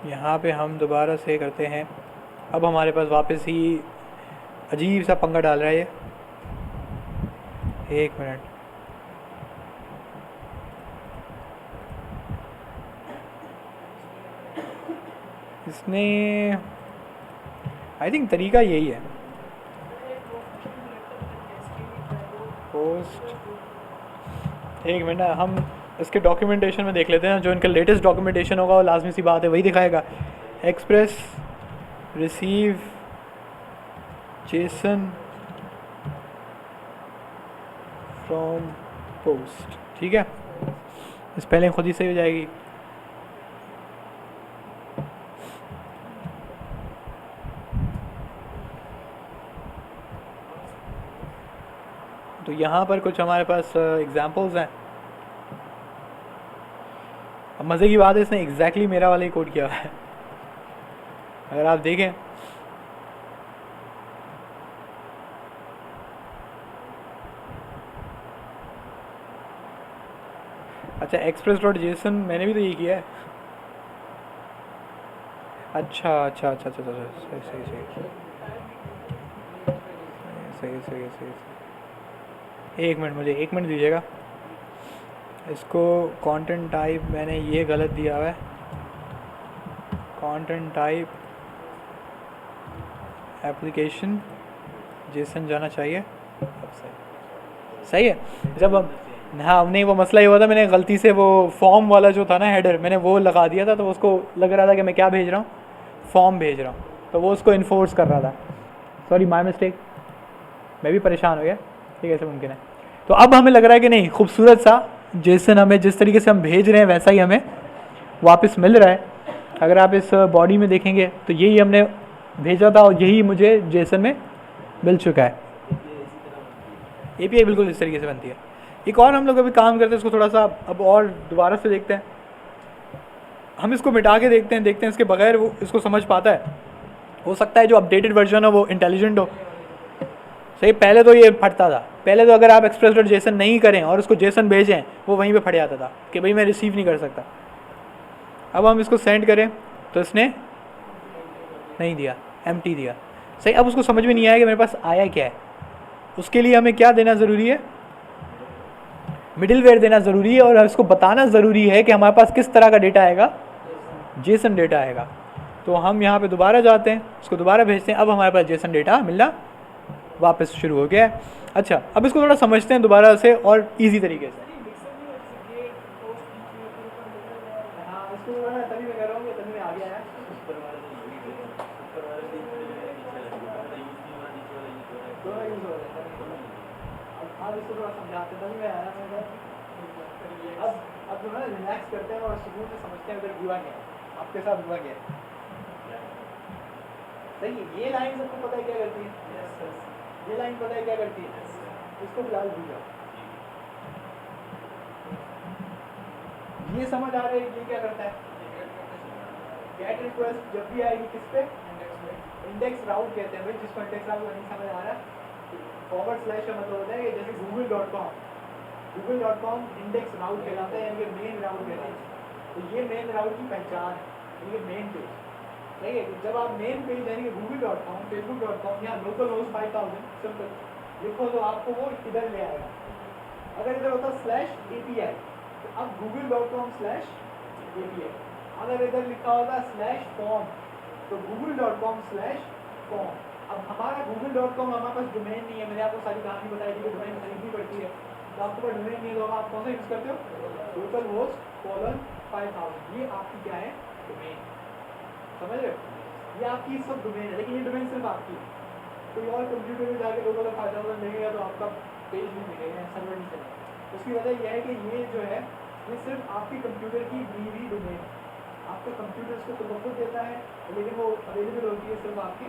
यहाँ पे हम दोबारा से करते हैं। अब हमारे पास वापस ही अजीब सा पंगा डाल रहा है ये, एक मिनट, इसने आई थिंक तरीका यही है, पोस्ट, एक मिनट हम इसके डॉक्यूमेंटेशन में देख लेते हैं, जो इनका लेटेस्ट डॉक्यूमेंटेशन होगा वो लाजमी सी बात है वही दिखाएगा। Express receive Jason from post, ठीक है, इस पहले खुद ही सही हो जाएगी। तो यहाँ पर कुछ हमारे पास एग्जांपल्स हैं। अब मज़े की बात है इसने एग्जैक्टली मेरा वाला ही कोड किया हुआ है, अगर आप देखें। अच्छा एक्सप्रेस डॉट जेसन मैंने भी तो ये किया है। अच्छा सही। एक मिनट, मुझे 1 मिनट दीजिएगा। इसको कंटेंट टाइप मैंने ये गलत दिया हुआ है, कंटेंट टाइप एप्लीकेशन जेसन जाना चाहिए। अब सही है। जब हम हाँ नहीं, वो मसला ये हुआ था, मैंने गलती से वो फॉर्म वाला जो था ना हेडर, मैंने वो लगा दिया था, तो उसको लग रहा था कि मैं क्या भेज रहा हूँ, फॉर्म भेज रहा हूँ, तो वो उसको इन्फोर्स कर रहा था। सॉरी, माय मिस्टेक, मैं भी परेशान हो गया। ये कैसे मुमकिन है? तो अब हमें लग रहा है कि नहीं, खूबसूरत सा जेसन हमें जिस तरीके से हम भेज रहे हैं वैसा ही हमें वापस मिल रहा है। अगर आप इस बॉडी में देखेंगे तो यही हमने भेजा था और यही मुझे जेसन में मिल चुका है। API बिल्कुल इस तरीके से बनती है। एक और हम लोग अभी काम करते हैं, इसको थोड़ा सा अब और दोबारा से देखते हैं। हम इसको मिटा के देखते हैं इसके बगैर वो इसको समझ पाता है। हो सकता है जो अपडेटेड वर्जन हो वो इंटेलिजेंट हो। सही, पहले तो ये फटता था, पहले तो अगर आप एक्सप्रेस डॉट जेसन नहीं करें और उसको जेसन भेजें वो वहीं पे फट जाता था कि भाई मैं रिसीव नहीं कर सकता। अब हम इसको सेंड करें तो इसने नहीं दिया, एम्प्टी दिया। सही, अब उसको समझ में नहीं आया कि मेरे पास आया क्या है। उसके लिए हमें क्या देना ज़रूरी है? मिडिलवेयर देना ज़रूरी है, और इसको बताना ज़रूरी है कि हमारे पास किस तरह का डेटा आएगा, जेसन डेटा आएगा। तो हम यहाँ पे दोबारा जाते हैं, उसको दोबारा भेजते हैं। अब हमारे पास जेसन डेटा मिलना वापस शुरू हो गया है। अच्छा, अब इसको थोड़ा समझते हैं दोबारा से और इजी तरीके से। हाँ, इसको तभी मैं कह रहा हूँ, तभी मैं आ गया है। अब इसको थोड़ा समझाते हैं, तभी मैं आया। अब जो है रिलैक्स करते हैं और सुकून से समझते हैं उधर हुआ क्या है, आपके साथ हुआ क्या है। सही है, ये लाइन सबको पता है क्या करती है? ये लाइन पता है क्या करती है? इसको फिलहाल भूल जाओ। ये समझ आ रहा है ये क्या करता है? गेट रिक्वेस्ट जब भी आएगी किस पे? इंडेक्स राउट कहते हैं भाई, जिसको इंडेक्स राउट नहीं समझ आ रहा है, फॉरवर्ड स्लैश का मतलब होता है कि जैसे google.com इंडेक्स राउट कहलाता है, यानी कि मेन राउट कहलाता है। तो ये मेन राउट की पहचान है, ये मेन पेज। सही है, जब आप मेन पेज यानी कि google.com, facebook.com या लोकल होस्ट 5000 सिंपल लिखो तो आपको वो इधर ले आएगा। अगर इधर होता /API तो अब google.com/API। अगर इधर लिखा होता /form तो google.com/form। अब हमारा google.com हमारे पास डोमेन नहीं है, मैंने आपको सारी कहानी बताई थी कि डोमेन खरीदनी पड़ती है। तो आपके पास डोमेन नहीं है तो आप कौन सा यूज़ करते हो? Local host 5000। ये आपकी क्या है? डोमेन। समझ रहे हो? ये आपकी सब डोमेन है, लेकिन ये डोमेन सिर्फ आपकी है। कोई और कंप्यूटर में जाके लोकल 5000 देंगे तो आपका पेज नहीं मिलेगा, सर्वर नहीं चलेगा। उसकी वजह यह है कि ये जो है ये सिर्फ आपके कंप्यूटर की दी हुई डोमेन है। आपका कंप्यूटर इसको खुद देता है, लेकिन वो अवेलेबल होती है सिर्फ आपके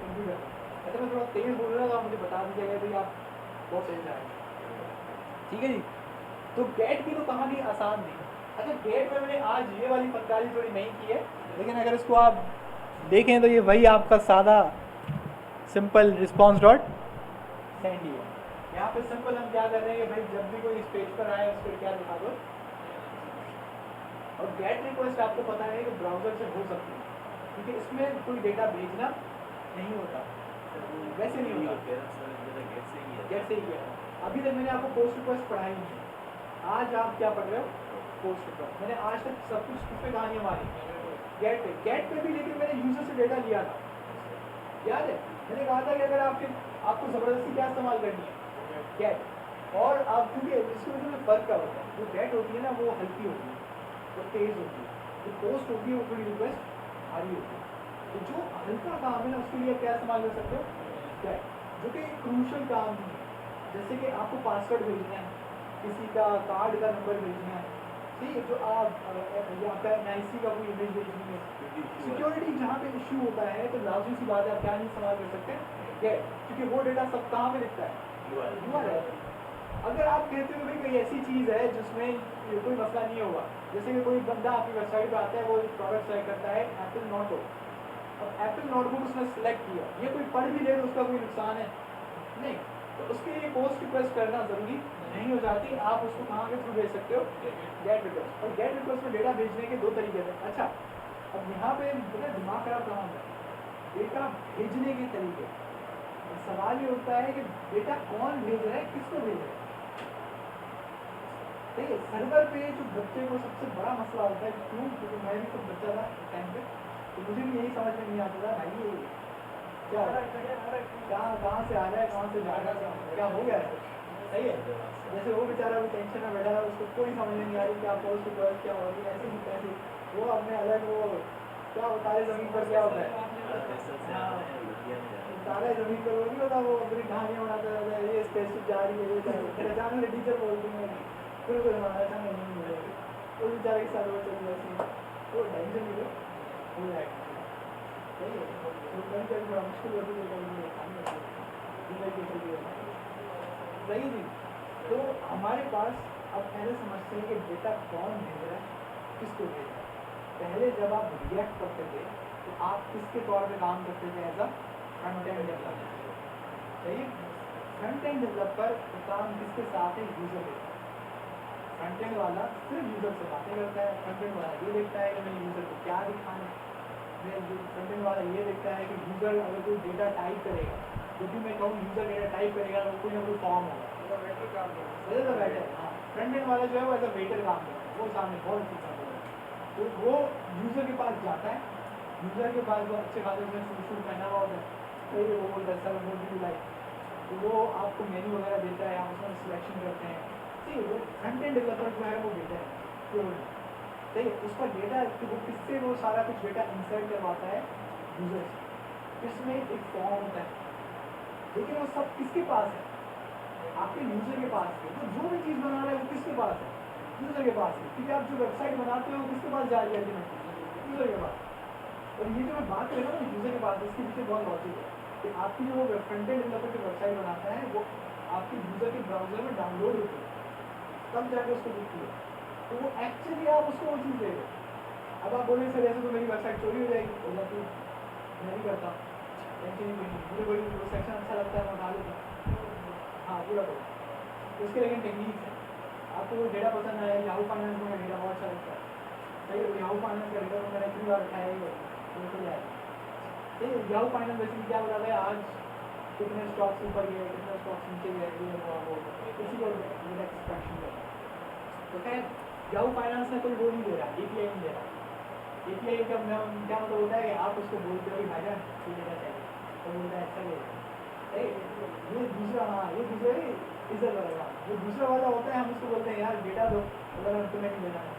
कंप्यूटर पर। अच्छा, मैं थोड़ा तेज़ बोल रहा था, आप मुझे बता दीजिएगा भाई आप बहुत तेज आए। ठीक है जी। तो गेट की तो कहानी आसान थी। अच्छा, गेट में मैंने आज ये वाली फनकारी थोड़ी नहीं की है, लेकिन अगर इसको आप देखें तो ये वही आपका सादा सिंपल रिस्पॉन्स डॉट सेंड ही है। यहाँ पे सिंपल हम क्या कर रहे हैं कि भाई जब भी कोई इस पेज पर आए उस पर क्या दिखा दो। और गेट रिक्वेस्ट आपको पता है कि ब्राउज़र से हो सकती है, क्योंकि इसमें कोई डेटा भेजना नहीं होता, वैसे नहीं होता, जैसे ही है। अभी तक मैंने आपको पोस्ट रिक्वेस्ट पढ़ाई नहीं है। आज आप क्या पढ़ रहे हो? Post request. मैंने आज तक सब कुछ किस पे कहानी हमारी गेट पे भी, लेकिन मैंने यूजर से डेटा लिया था, याद है? मैंने कहा था कि अगर आपको ज़बरदस्ती क्या इस्तेमाल करनी है? गेट। और आप क्योंकि इसकी वजह से फ़र्क क्या होता है, जो गेट होती है ना वो हल्की होती है, वो तेज़ होती है, जो पोस्ट होती है वो थोड़ी रिक्वेस्ट भारी होती है। तो जो हल्का काम है ना उसके लिए क्या इस्तेमाल कर सकते हो? गेट। जो कि क्रूशल काम नहीं है, जैसे कि आपको पासवर्ड भेजना है, किसी का कार्ड का नंबर भेजना है, ठीक है, जो आप आपका NIC का कोई इमेज भेजनी है, सिक्योरिटी जहाँ पे इशू होता है तो लाजमी सी बात है आप क्या नहीं इस्तेमाल कर सकते गेट, क्योंकि वो डेटा सब कहाँ पे दिखता है? URL। अगर आप कहते हो भाई कोई ऐसी चीज़ है जिसमें कोई मसला नहीं होगा, जैसे कि कोई बंदा आपकी वेबसाइट पे आता है, वो प्रोडक्ट सेलेक्ट करता है एप्पल नोटबुक, अब एप्पल नोटबुक उसने सेलेक्ट किया, ये कोई पढ़ भी ले तो उसका कोई नुकसान है नहीं, तो उसके लिए पोस्ट रिक्वेस्ट करना ज़रूरी नहीं हो जाती। आप उसको कहाँ के थ्रू भेज सकते हो? Gate request. और गेट रिक्वेस्ट में डेटा भेजने के दो तरीके हैं। अच्छा, अब यहाँ पे दिमाग खराब कहाँ होता है? डेटा भेजने के तरीके। सवाल ये होता है कि डेटा कौन भेज रहा है, किसको भेज रहा है? देखिए, सर्वर पे जो बच्चे को सबसे बड़ा मसला होता है, क्यों? क्योंकि मैं भी तो बच्चा था टाइम पे, तो मुझे भी यही समझ में नहीं आता था भाई ये क्या कहाँ से आ रहा है, कहाँ से जा रहा है, क्या हो गया है, सही है। जैसे वो बेचारा वो टेंशन में बैठा है, उसको कोई समझ नहीं आ रही क्या पोस्ट टू पोस्ट क्या होगी, ऐसे ही कैसे वो अपने अलग वो क्या होता है ज़मीन पर क्या होता है, तारा ज़मीन पर वो नहीं होता, वो अपनी कहानियाँ बनाता रहता है, ये स्पेसशिप जा रही है, ये फिर अचानक से टीचर बोलती है फिर कोई हमारा नहीं मिलेगा, वो बेचारे के साथ वो चल रहा है, वो टेंशन नहीं हो जाएगा, सही है। तो कभी कभी थोड़ा मुश्किल होती है, सही जी। तो हमारे पास अब ऐसे समझते हैं कि डेटा कौन भेज रहा है, किसको भेज रहा है। पहले जब आप रिएक्ट करते थे तो आप किसके तौर पे काम करते थे, as a front end developer, सही है। फ्रंट एंड डेवलपर का काम किसके साथ है, यूजर के साथ। फ्रंट एंड वाला सिर्फ यूजर से बातें करता है, फ्रंट एंड वाला ये देखता है कि मैंने यूजर को क्या दिखाना है, फ्रंट एंड वाला ये देखता है कि यूजर अगर कोई डेटा टाइप करेगा, जो भी मैं कहूँ यूजर डेटा टाइप करेगा तो कोई ना कोई फॉर्म होगा, वेटर। हाँ, फ्रंट एंड वाला जो है वो एज अ वेटर काम करता है, वो सामने बहुत अच्छी काम करता है। तो वो यूजर के पास जाता है, यूजर के पास वो अच्छे खासे उसमें शूट पहना हुआ होता है, तो वो बोलता है सर वो भी लाइक, तो वो आपको मेन्यू वगैरह देता है, आप उसमें सिलेक्शन करते हैं। ठीक है, वो फ्रंट एंड डेवलपर जो है वो डेटा है, सही है। उसका डेटा वो किससे वो सारा कुछ डेटा इंसर्ट करवाता है, यूजर से। इसमें एक फॉर्म होता है, लेकिन वो सब किसके पास है, आपके यूजर के पास है। तो जो भी चीज़ बना रहा है वो किसके पास है, यूजर के पास है। क्योंकि आप जो वेबसाइट बनाते हो किसके पास जा रही है, यूजर के पास। और ये जो मैं बात कर रहा हूँ यूजर के पास, इसके पीछे बहुत लॉजिक है कि आपकी जो वो फ्रंट एंड डेवलपर जो वेबसाइट बनाता है वो आपके यूजर के ब्राउजर में डाउनलोड होती है, तब जाके उसको दिखती है। तो वो एक्चुअली आप उसको वो चीज़ दे रहे हो। अब आप बोलेंगे सर ऐसे तो मेरी वेबसाइट चोरी हो जाएगी, हो जाती है, मैं नहीं करता, टेंशन ही नहीं, मुझे कोई सेक्शन अच्छा लगता है मैं उठा लेता हूँ, हाँ पूरा करो। तो उसके लेकिन टेक्निक है, आपको वो डेटा पसंद आया, याहू फाइनेंस में डेटा बहुत अच्छा लगता है, सही है। याहू फाइनेंस का डेटा मैंने इतनी बार उठाया ही निकल जाएगा, सही है। याहू फाइनेंस बेसिकली क्या बताता है, आज कितने स्टॉक्स ऊपर गए, कितने स्टॉक्स नीचे गए, ये वो किसी को डेटा एक्सट्रैक्शन करता है। तो खैर याहू फाइनेंस में कोई वो नहीं दे रहा, API नहीं दे रहा। API का क्या मतलब होता है कि आप उसको बोलते हो कि भाईजान ये डेटा चाहिए, तो बोलता है अच्छा ले, ये दूसरा, हाँ ये दूसरा ही इज्जत वाला, जो दूसरा वाला होता है हम उसको बोलते हैं यार डेटा दो, अगर तुम्हें नहीं देना है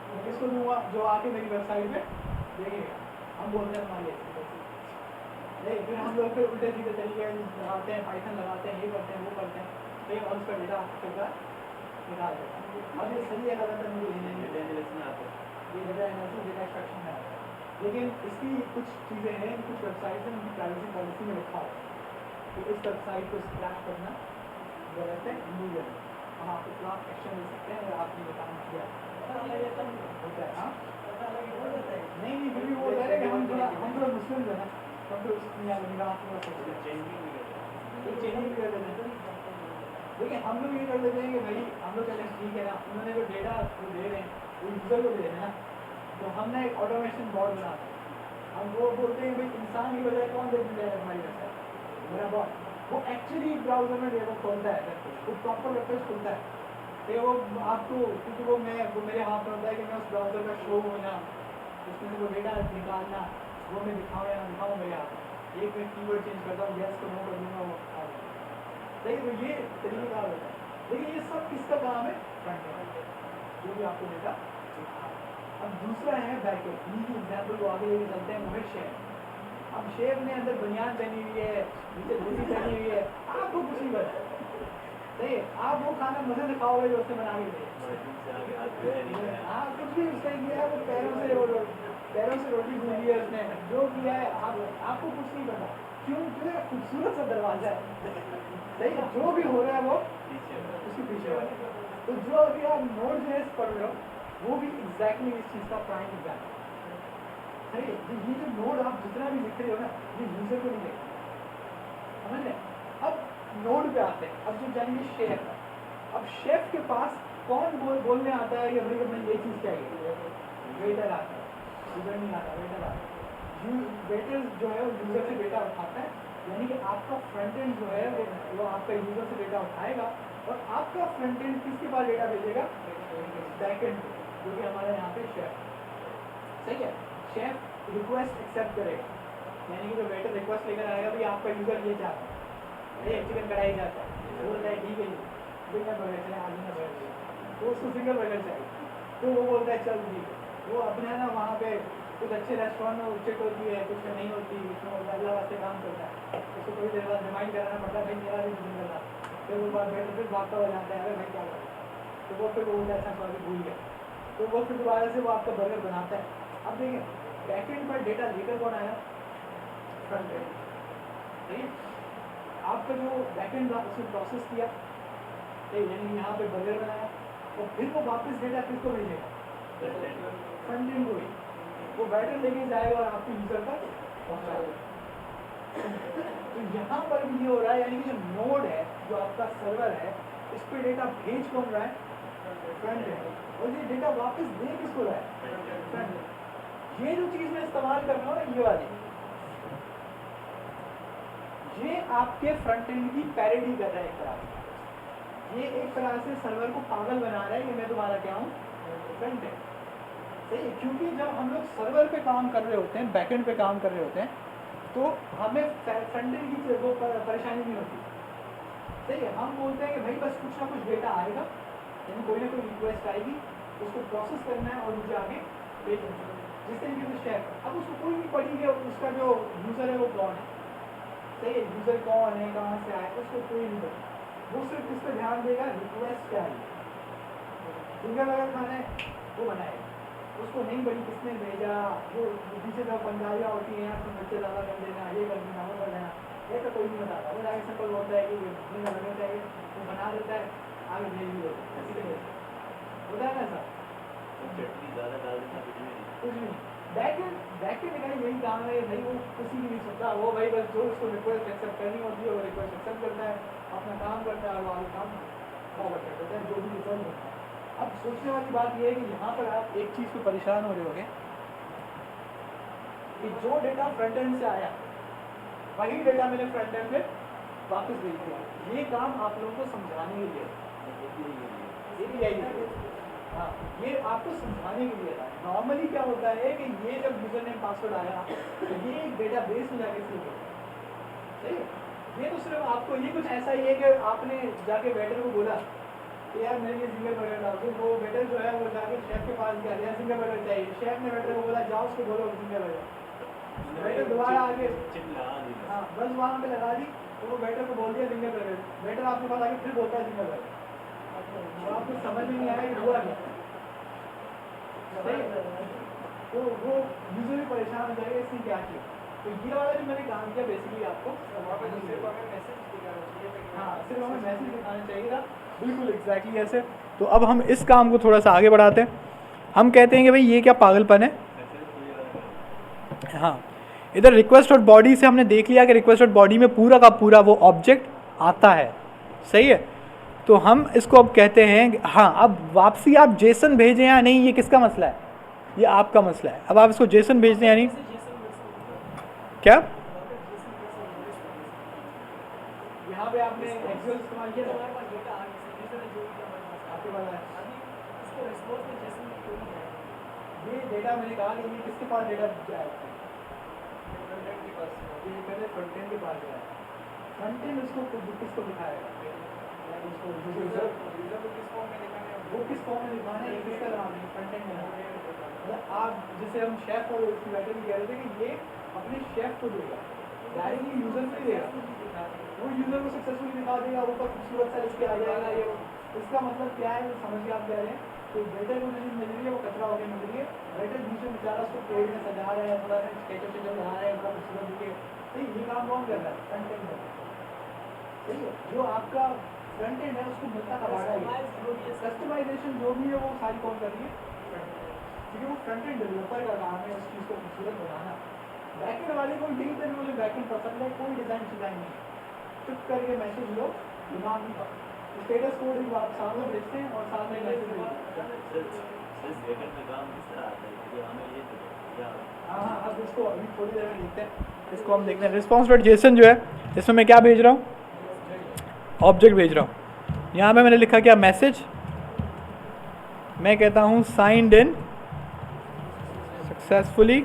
मैं किसको दूंगा, जो आके मेरी वेबसाइट पे देखेगा, हम बोलते हैं हमारी नहीं। फिर हम लोग फिर उल्टे सीधे तरीके लगाते हैं, पाइथन लगाते हैं, ये करते हैं वो करते हैं, तो और उसका डेटा आपका निकाल देता है। अब ये सही है गलत है मुझे ये डेटा एनालिसिस डेटा एक्सट्रैक्शन में आता है, लेकिन इसकी कुछ चीज़ें हैं, कुछ वेबसाइट में उनकी प्राइवेसी पॉलिसी में लिखा होता है कि इस वेबसाइट को स्क्रैश करना गलत है, लीगल है, हम आपको क्लास एक्शन ले सकते हैं अगर आपने ये काम किया होता है। हाँ नहीं फिर भी वो होता है कि हम थोड़ा मुस्लिम है ना, हम तो चेंजिंग भी कर देते हैं। देखिए हम लोग ये कर देते हैं कि भाई हम लोग चलें ठीक है ना, उन्होंने जो डेटा वो दे रहे हैं वो यूज़र को दे रहे हैं ना, तो हमने एक ऑटोमेशन बॉट बना दिया, हम वो बोलते हैं भाई इंसान की बजाय कौन देख जाएगा हमारी वेबसाइट, मेरा बॉट वो एक्चुअली ब्राउजर में डेटा खोलता है, वो प्रॉपर वेबसाइट खुलता है, तो वो आपको क्योंकि वो मेरे हाथ में होता है कि मैं उस ब्राउजर का शो होना, उसमें से वो डेटा निकालना, वो मैं दिखाऊँ या ना दिखाऊँ मेरे हाथ में, एक मैं कीवर्ड चेंज करता हूँ, यस को नो कर दूँगा, वो आ जाएगा। देखिए तो ये तरीका होता है, लेकिन ये सब किसका काम है, फ्रंट एंड, जो भी आपको डेटा। अब दूसरा है बैकएंड, इनकी एग्जाम्पल को आगे लेके चलते हैं, वो है शेफ। अब शेफ ने अंदर बनियान पहनी हुई है, नीचे धोती पहनी हुई है, आपको कुछ नहीं पता, सही है, आप वो खाना मजे से खाओगे जो उसने बना के दिया, हाँ कुछ भी उसने किया है, वो पैरों से रोटी भूनी है उसने, जो किया है आपको कुछ नहीं पता, क्यों, क्योंकि खूबसूरत सा दरवाजा है, सही है, जो भी हो रहा है वो उसके पीछे हो रहा है। तो जो अभी आप नोड.js पढ़ रहे हो वो भी एग्जैक्टली इस चीज़ का प्राइम एग्जाम्पल है। अरे ये जो नोड आप जितना भी लिख रहे हो ना, ये यूजर को नहीं देखना, समझ रहे। अब नोड पे आते हैं, अब जो जानेंगे शेफ। अब शेफ के पास कौन बोलने आता है कि भाई हमें ये चीज़ चाहिए, वेटर आता है, यूजर नहीं आता, वेटर आता है। वेटर जो है वो यूजर से डेटा उठाता है, यानी कि आपका फ्रंट एंड जो है वो आपका यूजर से डेटा उठाएगा और आपका फ्रंट एंड किसके पास डेटा भेजेगा, बैक एंड, जो कि हमारे यहाँ पे शेफ, सही है। शेफ रिक्वेस्ट एक्सेप्ट करेगा, यानी कि जो वेटर रिक्वेस्ट लेकर आएगा भाई आपका यूज़र ये चाहता है, ये चिकन कढ़ाई चाहता है, वो बोलता है ठीक है जी सिंगल बर्गर चाहिए, आलू का बर्गर चाहिए, तो उसको सिंगल बर्गर चाहिए, तो वो बोलता है चल ठीक है। वो अपने है ना वहाँ पे कुछ अच्छे रेस्टोरेंट में उचित होती है, कुछ में नहीं होती, उसमें अल्लाह वास्ते काम करता है, उसको थोड़ी देर बाद रिमाइंड कराना पड़ता है भाई मेरा भी सिंगल था, फिर वो बात वेटर फिर भागता हो जाता है अरे भाई क्या करें, तो वो फिर वो बोलता है अच्छा सॉरी भूल गया, तो वो फिर दोबारा से वो आपका बर्गर बनाता है। अब देखिए बैकएंड पर डेटा लेकर कौन आया, फ्रंट एंड, सही है। आपका जो बैकएंड उसने प्रोसेस किया, यानी यहाँ पे बर्गर बनाया, और फिर वो वापस डेटा किसको भेजेगा, फ्रंट एंड को ही, वो बैटर लेके जाएगा और आपके यूजर तक पहुँचाएगा। तो यहाँ पर भी ये हो रहा है, यानी कि जो नोड है, जो आपका सर्वर है, इस पर डेटा भेज कौन रहा है, फ्रंट एंड, और ये डेटा वापस दे किसको रहा है, फ्रंट एंड। ये जो चीज़ मैं इस्तेमाल कर रहा हूँ ना, ये वाली, ये आपके फ्रंट एंड की पैरेडी कर रहा है एक तरह से, ये एक तरह से सर्वर को पागल बना रहा है कि मैं तुम्हारा क्या हूँ, फ्रंट एंड, सही है। क्योंकि जब हम लोग सर्वर पे काम कर रहे होते हैं, बैकएंड पे काम कर रहे होते हैं, तो हमें फ्रंट एंड की वो परेशानी नहीं होती, सही है। हम बोलते हैं कि भाई बस कुछ ना कुछ डेटा आएगा, यानी कोई ना कोई रिक्वेस्ट आएगी, उसको प्रोसेस करना है और मुझे आगे भेजना है, जिस तरीके से शेयर। अब उसको कोई नहीं पड़ी है उसका जो यूज़र है वो कौन है, सही है, यूज़र कौन है, कहाँ से आया, उसको कोई नहीं पता, वो सिर्फ इस पर ध्यान देगा रिक्वेस्ट क्या है, सिंगल अगर खाना है वो बनाएगा, उसको नहीं बड़ी किसने भेजा, वो पीछे जब पंजाबियाँ होती हैं तो बच्चे ज़्यादा कर देना, ये कर देना, वो कर देना, ऐसा कोई नहीं बताता, वो जाके सिंपल बोलता है कि सिंगल लगना चाहिए, वो बना देता है, आगे भेज भी देता है, ऐसी होता है ना सर, कुछ नहीं। बैकएंड का यही काम है भाई, वो किसी की नहीं सुनता, वो भाई बस जो उसको रिक्वेस्ट एक्सेप्ट करनी होती है वो रिक्वेस्ट एक्सेप्ट करता है, अपना काम करता है और आगे काम फॉरवर्ड कर देता है, जो भी रिजल्ट होता है। अब सोचने वाली बात यह है कि यहाँ पर आप एक चीज़ को परेशान हो रहे होंगे कि जो डेटा फ्रंट एंड से आया वही डेटा मैंने फ्रंट एंड पे वापस भेज दिया। ये काम आप लोगों को समझाने के लिए, यही है, हाँ, ये आपको समझाने के लिए था। नॉर्मली क्या होता है कि ये जब यूजर नेम पासवर्ड आया तो ये एक डेटा बेस में जाके सीख होता है, सही है। ये तो सिर्फ आपको ये कुछ ऐसा ही है कि आपने जाके वेटर को बोला कि यार मेरे लिए सिंगल बर्गर डाल दो, वो वेटर जो है वो जाके शेफ के पास गया, यार सिंगल बर्गर चाहिए, शेफ ने वेटर को बोला जाओ उसको बोलो सिंगल बर्गर, वेटर दोबारा आके हाँ बस वहाँ पे लगा दी, तो वो वेटर को बोल दिया सिंगल बर्गर, वेटर आपके पास आके फिर बोलता है सिंगल बर्गर, तो आपको समझ में नहीं आया कि हुआ क्या, तो वो यूजर भी परेशान हो जाएगा इसने क्या किया। तो ये वाला जो मैंने काम किया बेसिकली आपको हाँ सिर्फ हमें मैसेज दिखाना चाहिए था, बिल्कुल एग्जैक्टली ऐसे। तो अब हम इस काम को थोड़ा सा आगे बढ़ाते हैं, हम कहते हैं कि भाई ये क्या पागलपन है। हाँ, इधर रिक्वेस्ट और बॉडी से हमने देख लिया कि रिक्वेस्ट और बॉडी में पूरा का पूरा वो ऑब्जेक्ट आता है, सही है। तो हम इसको अब कहते हैं हाँ, अब वापसी आप जेसन भेजें या नहीं ये किसका मसला है, ये आपका मसला है। अब आप इसको जेसन भेज दें या नहीं, क्या यहाँ पे आपने एक्सेल इस्तेमाल किया था आपके पास है ये डेटा, मैंने कहा कि ये किसके पास डेटा जाएगा, ये पहले फ्रंट एंड के पास जाएगा, फ्रंट एंड उसको किसको दिखाएगा, वो किस फॉर्म में दिखाना है, किसका नाम है, फ्रंट एंड में। मतलब आप जैसे हम शेफ और उसकी बैटरी कह रहे थे कि ये अपने शेफ को देगा, डायरेक्टली यूजर को देगा, वो यूजर को सक्सेसफुली दिखा देगा, ऊपर खूबसूरत सा लिख के आ जाएगा। ये इसका मतलब क्या है, समझ के आप कह रहे हैं तो बेटर को जो मिल रही है वो कचरा होकर मिल रही है, बेटर बीच में बेचारा उसको पेड़ में सजा रहे हैं, थोड़ा स्केचअप बना रहे हैं, थोड़ा खूबसूरत दिखे, तो ये काम कौन कर रहा है, फ्रंट एंड कर रहा है, सही है। जो आपका फ्रंट एंड है उसको मिलता कबाड़ा है, कस्टमाइजेशन जो भी है वो सारी कौन कर रही है, क्योंकि वो फ्रंट एंड डेवलपर का काम है उस चीज़ को खूबसूरत बनाना। बैक एंड वाले को डील करने वाले बैक एंड पसंद है, कोई डिज़ाइन डिज़ाइन नहीं, चुप करके मैसेज लो, दिमाग नहीं पकड़, स्टेटस कोड भी आप साथ में भेजते हैं और साथ में मैसेज हाँ, अब इसको अभी थोड़ी देर में देखते हैं, इसको हम देखते हैं। रिस्पॉन्स डॉट जेसन जो है इसमें मैं क्या भेज रहा हूँ, ऑब्जेक्ट भेज रहा हूँ। यहाँ पे मैंने लिखा क्या, मैसेज, मैं कहता हूँ साइंड इन सक्सेसफुली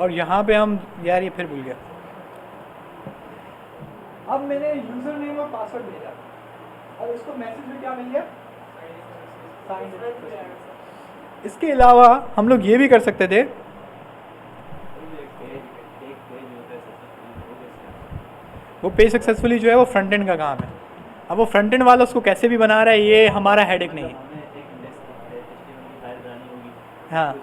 और यहाँ पे हम, यार ये फिर भूल गया। अब मैंने यूज़र नेम और पासवर्ड भेजा, अब इसको मैसेज में क्या मिल गया, साइन। इसके अलावा हम लोग ये भी कर सकते थे, वो पेज सक्सेसफुली जो है वो फ्रंट एंड का काम है। अब वो फ्रंट एंड वाला उसको कैसे भी बना रहा है, ये हमारा हेडेक नहीं है। हाँ,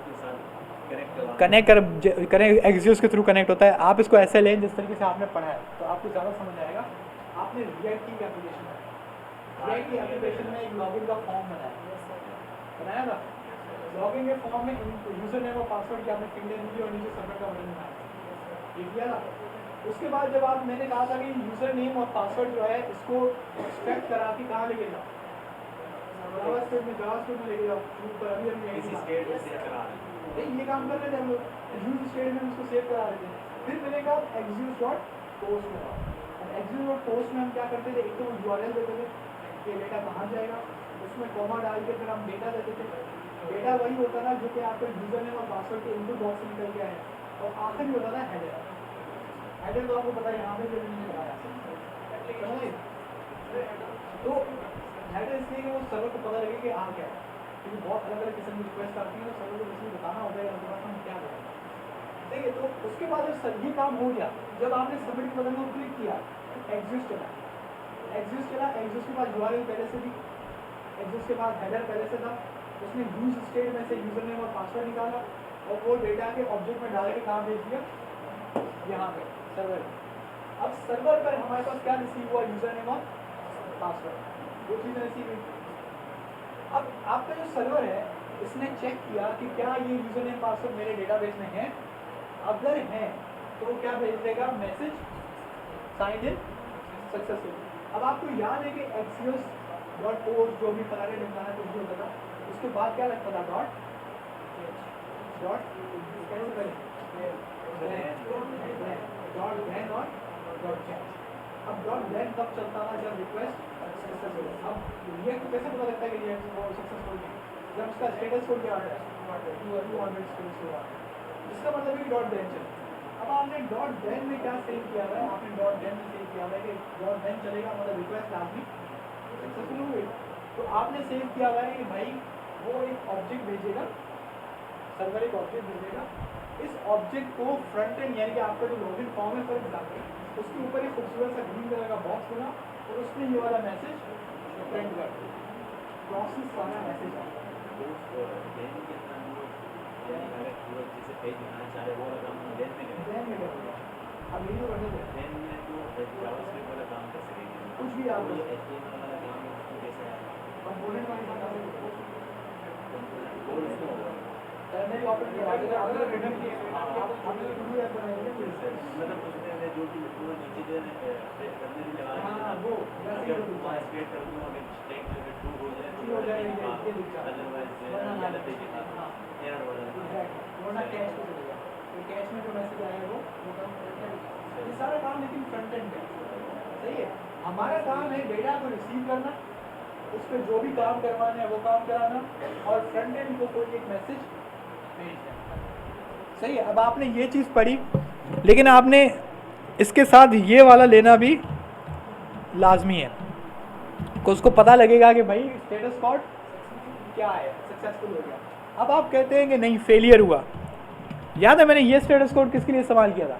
कनेक्ट एक्सियोस के थ्रू कनेक्ट होता है। आप इसको ऐसे लें जिस तरीके से आपने पढ़ा है, तो आपको ज़्यादा समझ आएगा। आपने रिएक्ट की एप्लीकेशन में, रिएक्ट की एप्लीकेशन में एक लॉगिन का फॉर्म बनाया था। लॉगिन के फॉर्म में यूज़र नेम और पासवर्ड की आपने फिंगर दी और नीचे सबमिट का बटन बनाया, ये किया था। उसके बाद जब आप, मैंने कहा था कि यूज़र नेम और पासवर्ड जो है इसको एक्सट्रैक्ट करा के कहाँ लेके जाओ, जावास्क्रिप्ट में लेके जाओ। अभी हम नहीं ये काम कर रहे थे हम लोग, यूज स्टेट में उसको सेव करा रहे थे। फिर मैंने कहा execute.post में, अब execute.post में हम क्या करते थे, एक तो URL देते थे कि डेटा कहाँ जाएगा, उसमें कॉमा डाल के फिर हम डेटा देते थे। डेटा वही होता था जो कि आपके यूजर नेम और पासवर्ड के इनपुट बॉक्स में निकल के आए, और आखिर होता था हेडर। हेडर तो आपको पता है यहाँ पे जो मैंने लगाया, तो हेडर इसलिए कि वो सर्वर को पता लगे कि आ क्या है, क्योंकि बहुत अलग अलग किस्म की रिक्वेस्ट आती है, तो सर्वर को इसलिए बताना होता है कि हम क्या करें। ठीक है, तो उसके बाद जब ये काम हो गया, जब आपने सबमिट के बटन को क्लिक किया, एग्जिस्ट चला, एग्जिस्ट के बाद URL पहले से भी, एग्जिस्ट के बाद हेडर पहले से था, उसने यूज स्टेट में से यूजर नेम और पासवर्ड निकाला और वो डेटा के ऑब्जेक्ट में डाल के कहाँ भेज दिया, यहाँ पे सर्वर। अब सर्वर पर हमारे पास क्या रिसीव हुआ, यूजर नेम और पासवर्ड, दो चीज़ें रिसीव हुई। अब आपका जो सर्वर है इसने चेक किया कि क्या ये यूजर नेम पासवर्ड मेरे डेटाबेस में है, अगर है तो वो क्या भेज देगा, मैसेज साइन इन सक्सेसफुल। अब आपको याद है कि axios.post जो भी पढ़ा निकालना कुछ भी होता था, उसके बाद क्या लगता था, डॉट अब डॉट देन कब चलता था, जब रिक्वेस्ट सक्सेसफुल। अब रिएक्ट कैसे पता लगता है कि रिएक्ट सक्सेसफुल है, जब उसका स्टेटस कोड क्या आता है, इसका मतलब है कि डॉट देन चले। अब आपने डॉट देन में क्या सेव किया है, आपने डॉट देन में सेव किया है कि डॉट देन चलेगा मतलब रिक्वेस्ट आदमी सक्सेसफुल हो गई। तो आपने सेव किया हुआ है कि भाई वो एक ऑब्जेक्ट भेजेगा, सर्वर एक ऑब्जेक्ट भेजेगा, इस ऑब्जेक्ट को फ्रंट एंड यानी कि आपका जो लॉगिन फॉर्म है फॉर एग्जाम्पल, उसके ऊपर एक खूबसूरत सा ग्रीन कलर का बॉक्स बना और उसमें ये वाला मैसेज प्रिंट कर दिया, प्रोसेस वाला मैसेज आता है। अब ये कुछ भी आप कंपोनेंट वाली बता सकते मेरी ऑपरेटिंग अगर रिटर्न की आपने टू डू ऐप बनाएंगे मतलब उसमें मैं जो भी पूरा नीचे जो है करने भी लगा हां वो अगर मैं स्पेस कर दूं अगर स्टेक जो है टू हो जाए ये दिख जाए अदरवाइज वाला पेज हां एरर हो जाएगा वरना कैश को चलेगा, तो कैश में जो मैसेज आएगा वो काम करता है। ये सारा काम लेकिन फ्रंट एंड है, सही है। हमारा काम है डेटा को रिसीव करना, उस पर जो भी काम करवाना है वो काम कराना, और फ्रंट एंड को कोई एक मैसेज सही है। अब आपने ये चीज़ पढ़ी, लेकिन आपने इसके साथ ये वाला लेना भी लाजमी है कि उसको पता लगेगा कि भाई स्टेटस कोड क्या है, सक्सेसफुल हो गया। अब आप कहते हैं कि नहीं फेलियर हुआ। याद है मैंने ये स्टेटस कोड किसके लिए इस्तेमाल किया था,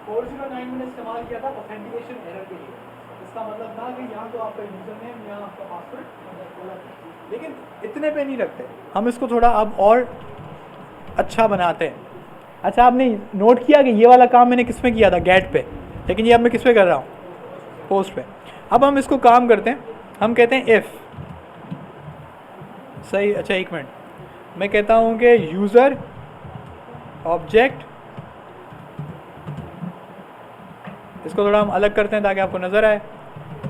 409 में इस्तेमाल किया था ऑथेंटिकेशन एरर के लिए। इसका मतलब था कि यहाँ तो आपका यूजर नेम, यहाँ आपका पासवर्ड, लेकिन इतने पे नहीं रखते, हम इसको थोड़ा अब और अच्छा बनाते हैं। अच्छा, आपने नोट किया कि ये वाला काम मैंने किस में किया था, गेट पे, लेकिन ये अब मैं किस पे कर रहा हूँ, पोस्ट पे। अब हम इसको काम करते हैं, हम कहते हैं इफ़, सही। अच्छा एक मिनट, मैं कहता हूँ कि यूज़र ऑब्जेक्ट, इसको थोड़ा हम अलग करते हैं ताकि आपको नज़र आए।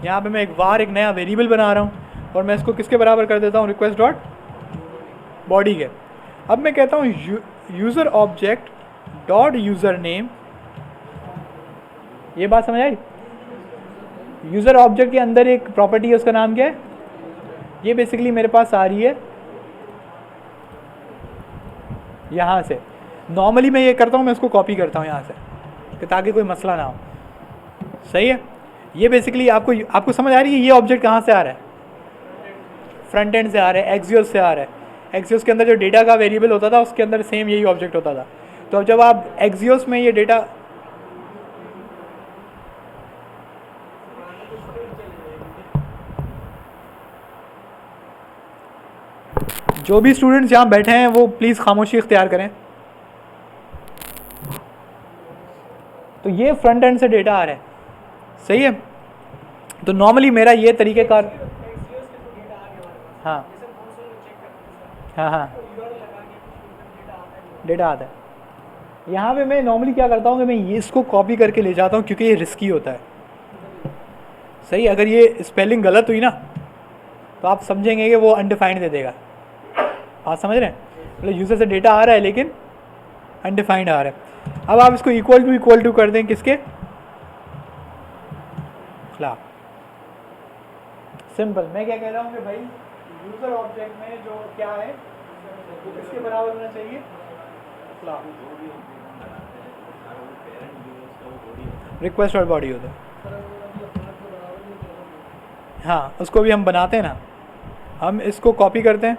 यहाँ पे मैं एक वार, एक नया वेरिएबल बना रहा हूँ और मैं इसको किसके बराबर कर देता हूँ, रिक्वेस्ट डॉट बॉडी के। अब मैं कहता हूँ user object dot user name, ये बात समझ आई। यूज़र ऑब्जेक्ट के अंदर एक प्रॉपर्टी है, उसका नाम क्या है, ये बेसिकली मेरे पास आ रही है यहाँ से। नॉर्मली मैं ये करता हूँ, मैं इसको कॉपी करता हूँ यहाँ से कि ताकि कोई मसला ना हो। सही है। ये बेसिकली आपको समझ आ रही है ये ऑब्जेक्ट कहाँ से आ रहा है? फ्रंट एंड से आ रहा है, एक्सियोस से आ रहा है। एक्सियोस के अंदर जो डेटा का वेरिएबल होता था उसके अंदर सेम यही ऑब्जेक्ट होता था। तो अब जब आप एक्सियोस में ये डेटा, जो भी स्टूडेंट्स यहाँ बैठे हैं वो प्लीज़ खामोशी इख्तियार करें। तो ये फ्रंट एंड से डेटा आ रहा है, सही है। तो नॉर्मली मेरा ये तरीक़ेकार, हाँ हाँ हाँ डेटा आता है। यहाँ पे मैं नॉर्मली क्या करता हूँ कि मैं ये इसको कॉपी करके ले जाता हूँ क्योंकि ये रिस्की होता है। सही, अगर ये स्पेलिंग गलत हुई ना तो आप समझेंगे कि वो अनडिफाइंड दे देगा। आप समझ रहे हैं? मतलब यूज़र से डेटा आ रहा है लेकिन अनडिफाइंड आ रहा है। अब आप इसको इक्वल टू कर दें किसके खिलाफ? सिंपल। मैं क्या कह रहा हूँ कि भाई यूज़र ऑब्जेक्ट में जो क्या है वो किसके बराबर होना चाहिए? रिक्वेस्ट और बॉडी होता है। हाँ, उसको भी हम बनाते हैं ना, हम इसको कॉपी करते हैं,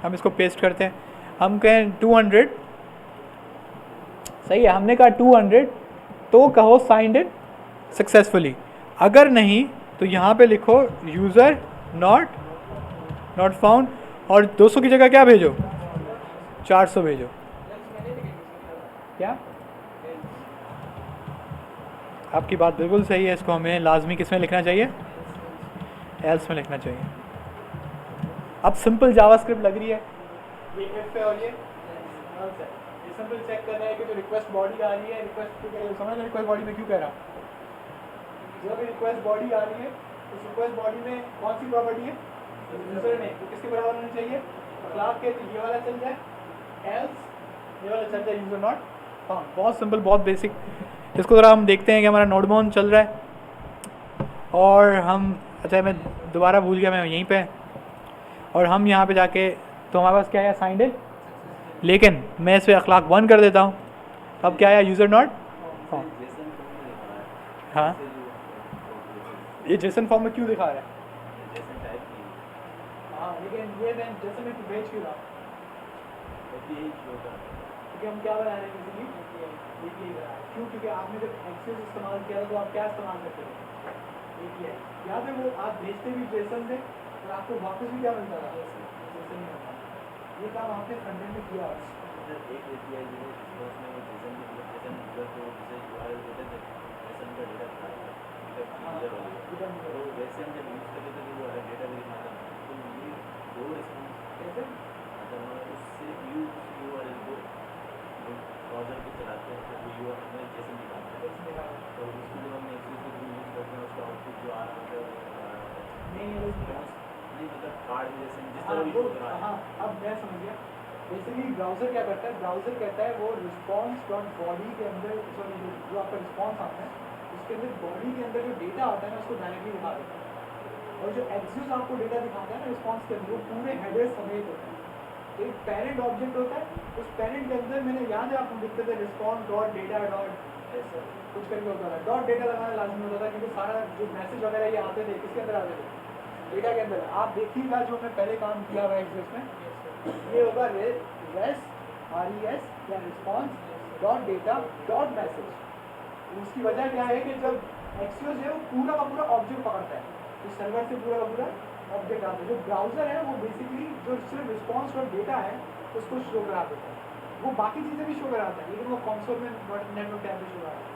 हम इसको पेस्ट करते हैं, हम कहें 200, सही है, हमने कहा 200 तो कहो साइंड इन सक्सेसफुली। अगर नहीं तो यहाँ पे लिखो यूज़र नॉट फाउंड, और 200 की जगह क्या भेजो? 400 भेजो। क्या? आपकी बात बिल्कुल सही है। इसको हमें लाजमी किस में लिखना चाहिए? एल्स में लिखना चाहिए। अब सिंपल जावास्क्रिप्ट लग रही है, ये इफ है और ये एल्स है। ये सिंपल चेक कर रहा है कि जो रिक्वेस्ट बॉडी आ रही है, रिक्वेस्ट क्यों कह रही है, समझ रहे रिक्वेस्ट बॉडी में क्यों कह रहा हूँ? जब रिक्वेस्ट बॉडी आ रही है उस रिक्वेस्ट बॉडी में कौन सी प्रॉपर्टी है? यूजर ने, तो किसके बराबर होनी चाहिए? क्लास के, तो ये वाला चल जाए, एल्स ये वाला चल जाए यूजर नॉट फाउंड। बहुत सिंपल, बहुत बेसिक। इसको ज़रा हम देखते हैं कि हमारा नोडमोन चल रहा है और हम, अच्छा मैं दोबारा भूल गया, मैं यहीं पे, और हम यहाँ पे जाके, तो हमारे पास क्या है? Signed in. लेकिन मैं इस पर अखलाक 1 कर देता हूँ, तो अब क्या आया? User not found. हाँ, ये जेसन फॉर्म में क्यों दिखा रहा है? हाँ, लेकिन ये मैं जेसन में भेज क्यों रहा? क्योंकि हम क्या बना रहे हैं बेसिकली? API बना रहे हैं। क्यों? क्योंकि आपने जब एक्सेस इस्तेमाल किया था तो आप क्या इस्तेमाल करते थे? API। याद है वो आप भेजते भी जेसन थे और आपको वापस भी क्या मिलता था? जेसन ही मिलता। ये काम आपने फ्रंट एंड में किया। हाँ, अब मैं समझ गया। बेसिकली ब्राउज़र क्या करता है? ब्राउज़र कहता है वो रिस्पॉन्स डॉट बॉडी के अंदर, सॉरी जो आपका रिस्पॉन्स आता है उसके अंदर बॉडी के अंदर जो डेटा आता है ना उसको डायरेक्टली दिखा देता है। और जो एक्सिस आपको डेटा दिखाता है ना रिस्पॉन्स के अंदर, वो पूरे हेडर समेत होता है। एक पेरेंट ऑब्जेक्ट होता है, उस पेरेंट के अंदर मैंने याद है आपको लिखते थे रिस्पॉन्स डॉट डेटा डॉट कुछ करके होता था, डॉट डेटा लगाना लाजमी होता था क्योंकि सारा जो मैसेज वगैरह ये आते थे किसके अंदर आते थे? डेटा के अंदर। आप देखिएगा जो हमने पहले काम किया हुआ है एक्सेस में, ये होगा रेस RES या response dot data dot message. उसकी वजह क्या है कि जब एक्सेस है वो पूरा का पूरा ऑब्जेक्ट पकड़ता है, तो सर्वर से पूरा का पूरा ऑब्जेक्ट आता है। जो ब्राउज़र है वो बेसिकली जो सिर्फ रिस्पॉन्स डॉट डेटा है उसको शो करा देता है। वो बाकी चीज़ें भी शो कराता है लेकिन वो कंसोल में नेटवर्क टैब पे शो करा देता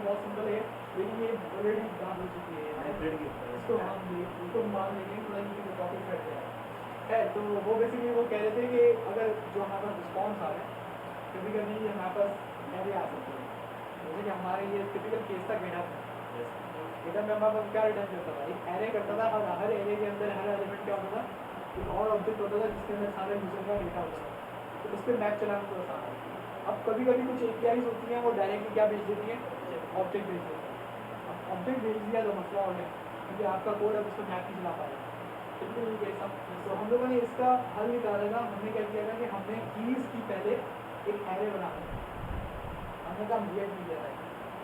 बहुत सिंपल है, लेकिन ये ऑलरेडी बात हो चुकी है, इसको हम मान लेंगे थोड़ा टॉपिक करते हैं। है तो वो बेसिकली वो कह रहे थे कि अगर जो हमारे पास रिस्पॉन्स आ रहा है कभी कभी हमारे पास एरे आ सकते हैं, जैसे कि हमारे ये टिपिकल केस था गेटअप, डेटा में हमारे पास क्या रिटर्न करता था, एक एरे करता था, हर एरे के अंदर हर एलिमेंट क्या होता था, एक और ऑब्जेक्ट होता था जिसके अंदर सारे यूजर का डेटा होता था, तो उस पर मैप चलाना थोड़ा आसान है। अब कभी कभी कुछ APIs होती हैं वो डायरेक्टली क्या भेज देती हैं, ऑब्जेक्ट भेज देती है। अब ऑब्जेक्ट भेज दिया तो मसला हो गया, क्योंकि आपका कोड अब उस पर मैप नहीं चला पाएगा। तो हम लोगों ने इसका हल निकाला था, हमने क्या किया था कि हमने कीज़ की पहले एक एरे बना दिया, हमने कहा रिएक्ट नहीं किया था,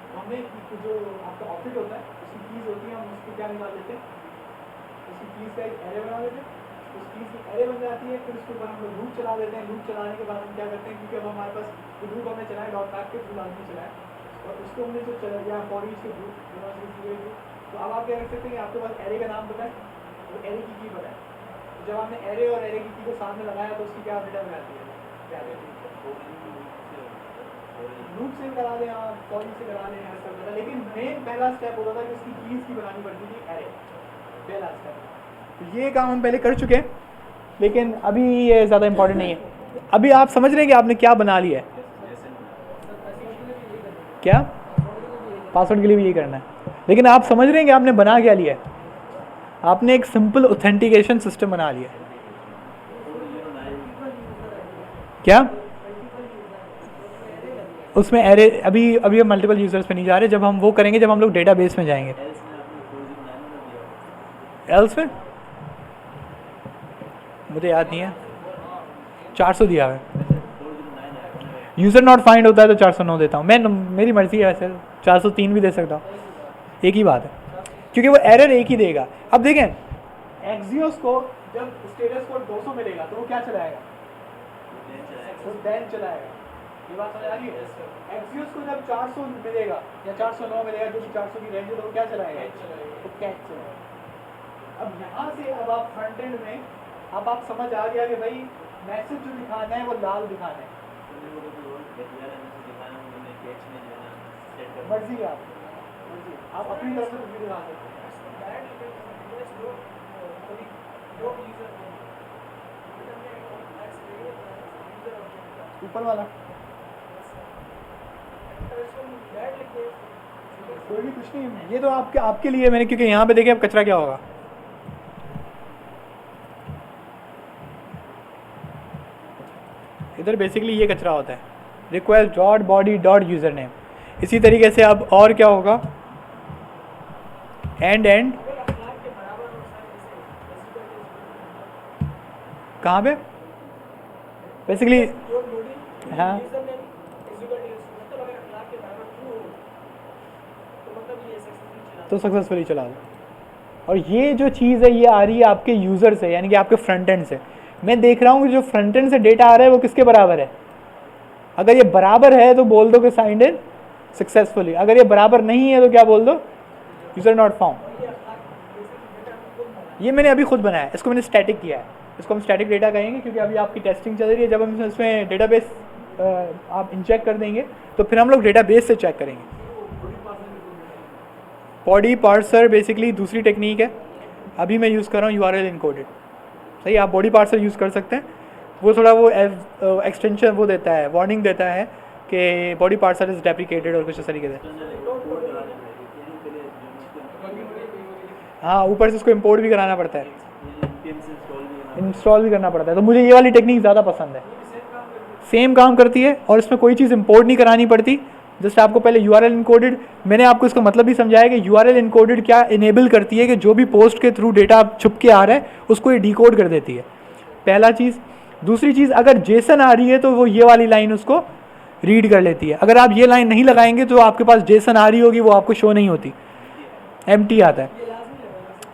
तो हमने जो आपका ऑब्जेक्ट होता है उसकी कीज़ होती है, हम उसको क्या निकाल देते हैं, उसकी कीज़ का एक एरे बना देते हैं, उस कीज़ की एरे बन जाती है, फिर उसके ऊपर हम लोग लूप चला देते हैं। लूप चलाने के बाद हम क्या करते हैं, क्योंकि अब हमारे पास लूप हमने चलाया डॉट मैप के थ्रू लाजमी चलाया, और उसको हमने जो चला या फॉर ईच के थ्रू, तो अब आप क्या कर सकते हैं कि आपके पास एरे का नाम पता है, तो एरे की की पता है, तो जब आपने एरे और एरे की को सामने लगाया तो उसकी क्या रिटर्न आती है, क्या लूप से करा लें आप, फॉर ईच से करा लें, ऐसा करता था। लेकिन मेन पहला स्टेप होता था कि उसकी कीज़ की बनानी पड़ती थी एरे, पहला स्टेप। तो ये काम हम पहले कर चुके हैं, लेकिन अभी ये ज़्यादा इम्पोर्टेंट नहीं है। अभी आप समझ रहे हैं कि आपने क्या बना लिया है, क्या पासवर्ड के लिए भी यही करना है, लेकिन आप समझ रहे हैं कि आपने बना क्या लिया है, आपने एक सिंपल ऑथेंटिकेशन सिस्टम बना लिया। क्या उसमें एरे, अभी हम मल्टीपल यूजर्स पे नहीं जा रहे, जब हम वो करेंगे जब हम लोग डेटाबेस में जाएंगे। एल्स में मुझे याद नहीं है, 400 दिया है, यूज़र नॉट फाइंड होता है तो 409 देता हूँ मैं, मेरी मर्जी है, वैसे 403 भी दे सकता हूँ, एक ही बात है, क्योंकि वो एरर एक ही देगा। अब देखें एक्सियोस को जब स्टेटस कोड 200 मिलेगा तो वो क्या चलाएगा, वो देन चलाएगा, ये बात समझ आ रही है। एक्सियोस को जब 400 मिलेगा या 409 मिलेगा, जो 400 की रेंज है, तो वो क्या चलाएगा, तो कैच चलाएगा। अब यहाँ से अब आप फ्रंट एंड में अब आप समझ आ गया कि भाई मैसेज जो दिखाना है वो लाल दिखाना है, मर्जी है आप अपनी तरफ से कुछ भी दिखा सकते हैं। ऊपर वाला कोई भी कुछ नहीं, ये तो आपके लिए मैंने, क्योंकि यहाँ पे देखें अब कचरा क्या होगा, इधर बेसिकली ये कचरा होता है, request dot body dot user name. इसी तरीके से अब और क्या होगा, एंड कहाँ पे बेसिकली, हाँ तो सक्सेसफुली चला दो। और ये जो चीज़ है ये आ रही है आपके यूज़र से, यानी कि आपके फ्रंट एंड से। मैं देख रहा हूँ कि जो फ्रंट एंड से डेटा आ रहा है वो किसके बराबर है, अगर ये बराबर है तो बोल दो कि साइंड इन सक्सेसफुली, अगर ये बराबर नहीं है तो क्या बोल दो, यूज़र नॉट फाउंड। ये मैंने अभी खुद बनाया है, इसको मैंने स्टैटिक किया है, इसको हम स्टैटिक डेटा कहेंगे, क्योंकि अभी आपकी टेस्टिंग चल रही है। जब हम इसमें डेटाबेस आप इंजेक्ट कर देंगे तो फिर हम लोग डेटाबेस से चेक करेंगे। बॉडी पार्सर बेसिकली दूसरी टेक्निक है, अभी मैं यूज़ कर रहा हूँ URL इनकोडेड। सही, आप बॉडी पार्सर यूज़ कर सकते हैं, वो थोड़ा वो एक्सटेंशन वो देता है, वार्निंग देता है कि बॉडी पार्सर इज़ डेप्रिकेटेड और कुछ इस तरीके से। हाँ, ऊपर से उसको इंपोर्ट भी कराना पड़ता है, इंस्टॉल भी करना पड़ता है, तो मुझे ये वाली टेक्निक ज़्यादा पसंद है। सेम काम करती है और इसमें कोई चीज़ इंपोर्ट नहीं करानी पड़ती, जस्ट आपको पहले URL इनकोडेड, मैंने आपको इसका मतलब भी समझाया कि URL इनकोडेड क्या इनेबल करती है कि जो भी पोस्ट के थ्रू डेटा छुप के आ रहा है उसको ये डिकोड कर देती है, पहला चीज़। दूसरी चीज़, अगर जेसन आ रही है तो वो ये वाली लाइन उसको रीड कर लेती है। अगर आप ये लाइन नहीं लगाएंगे तो आपके पास जेसन आ रही होगी, वो आपको शो नहीं होती, एम्प्टी आता है,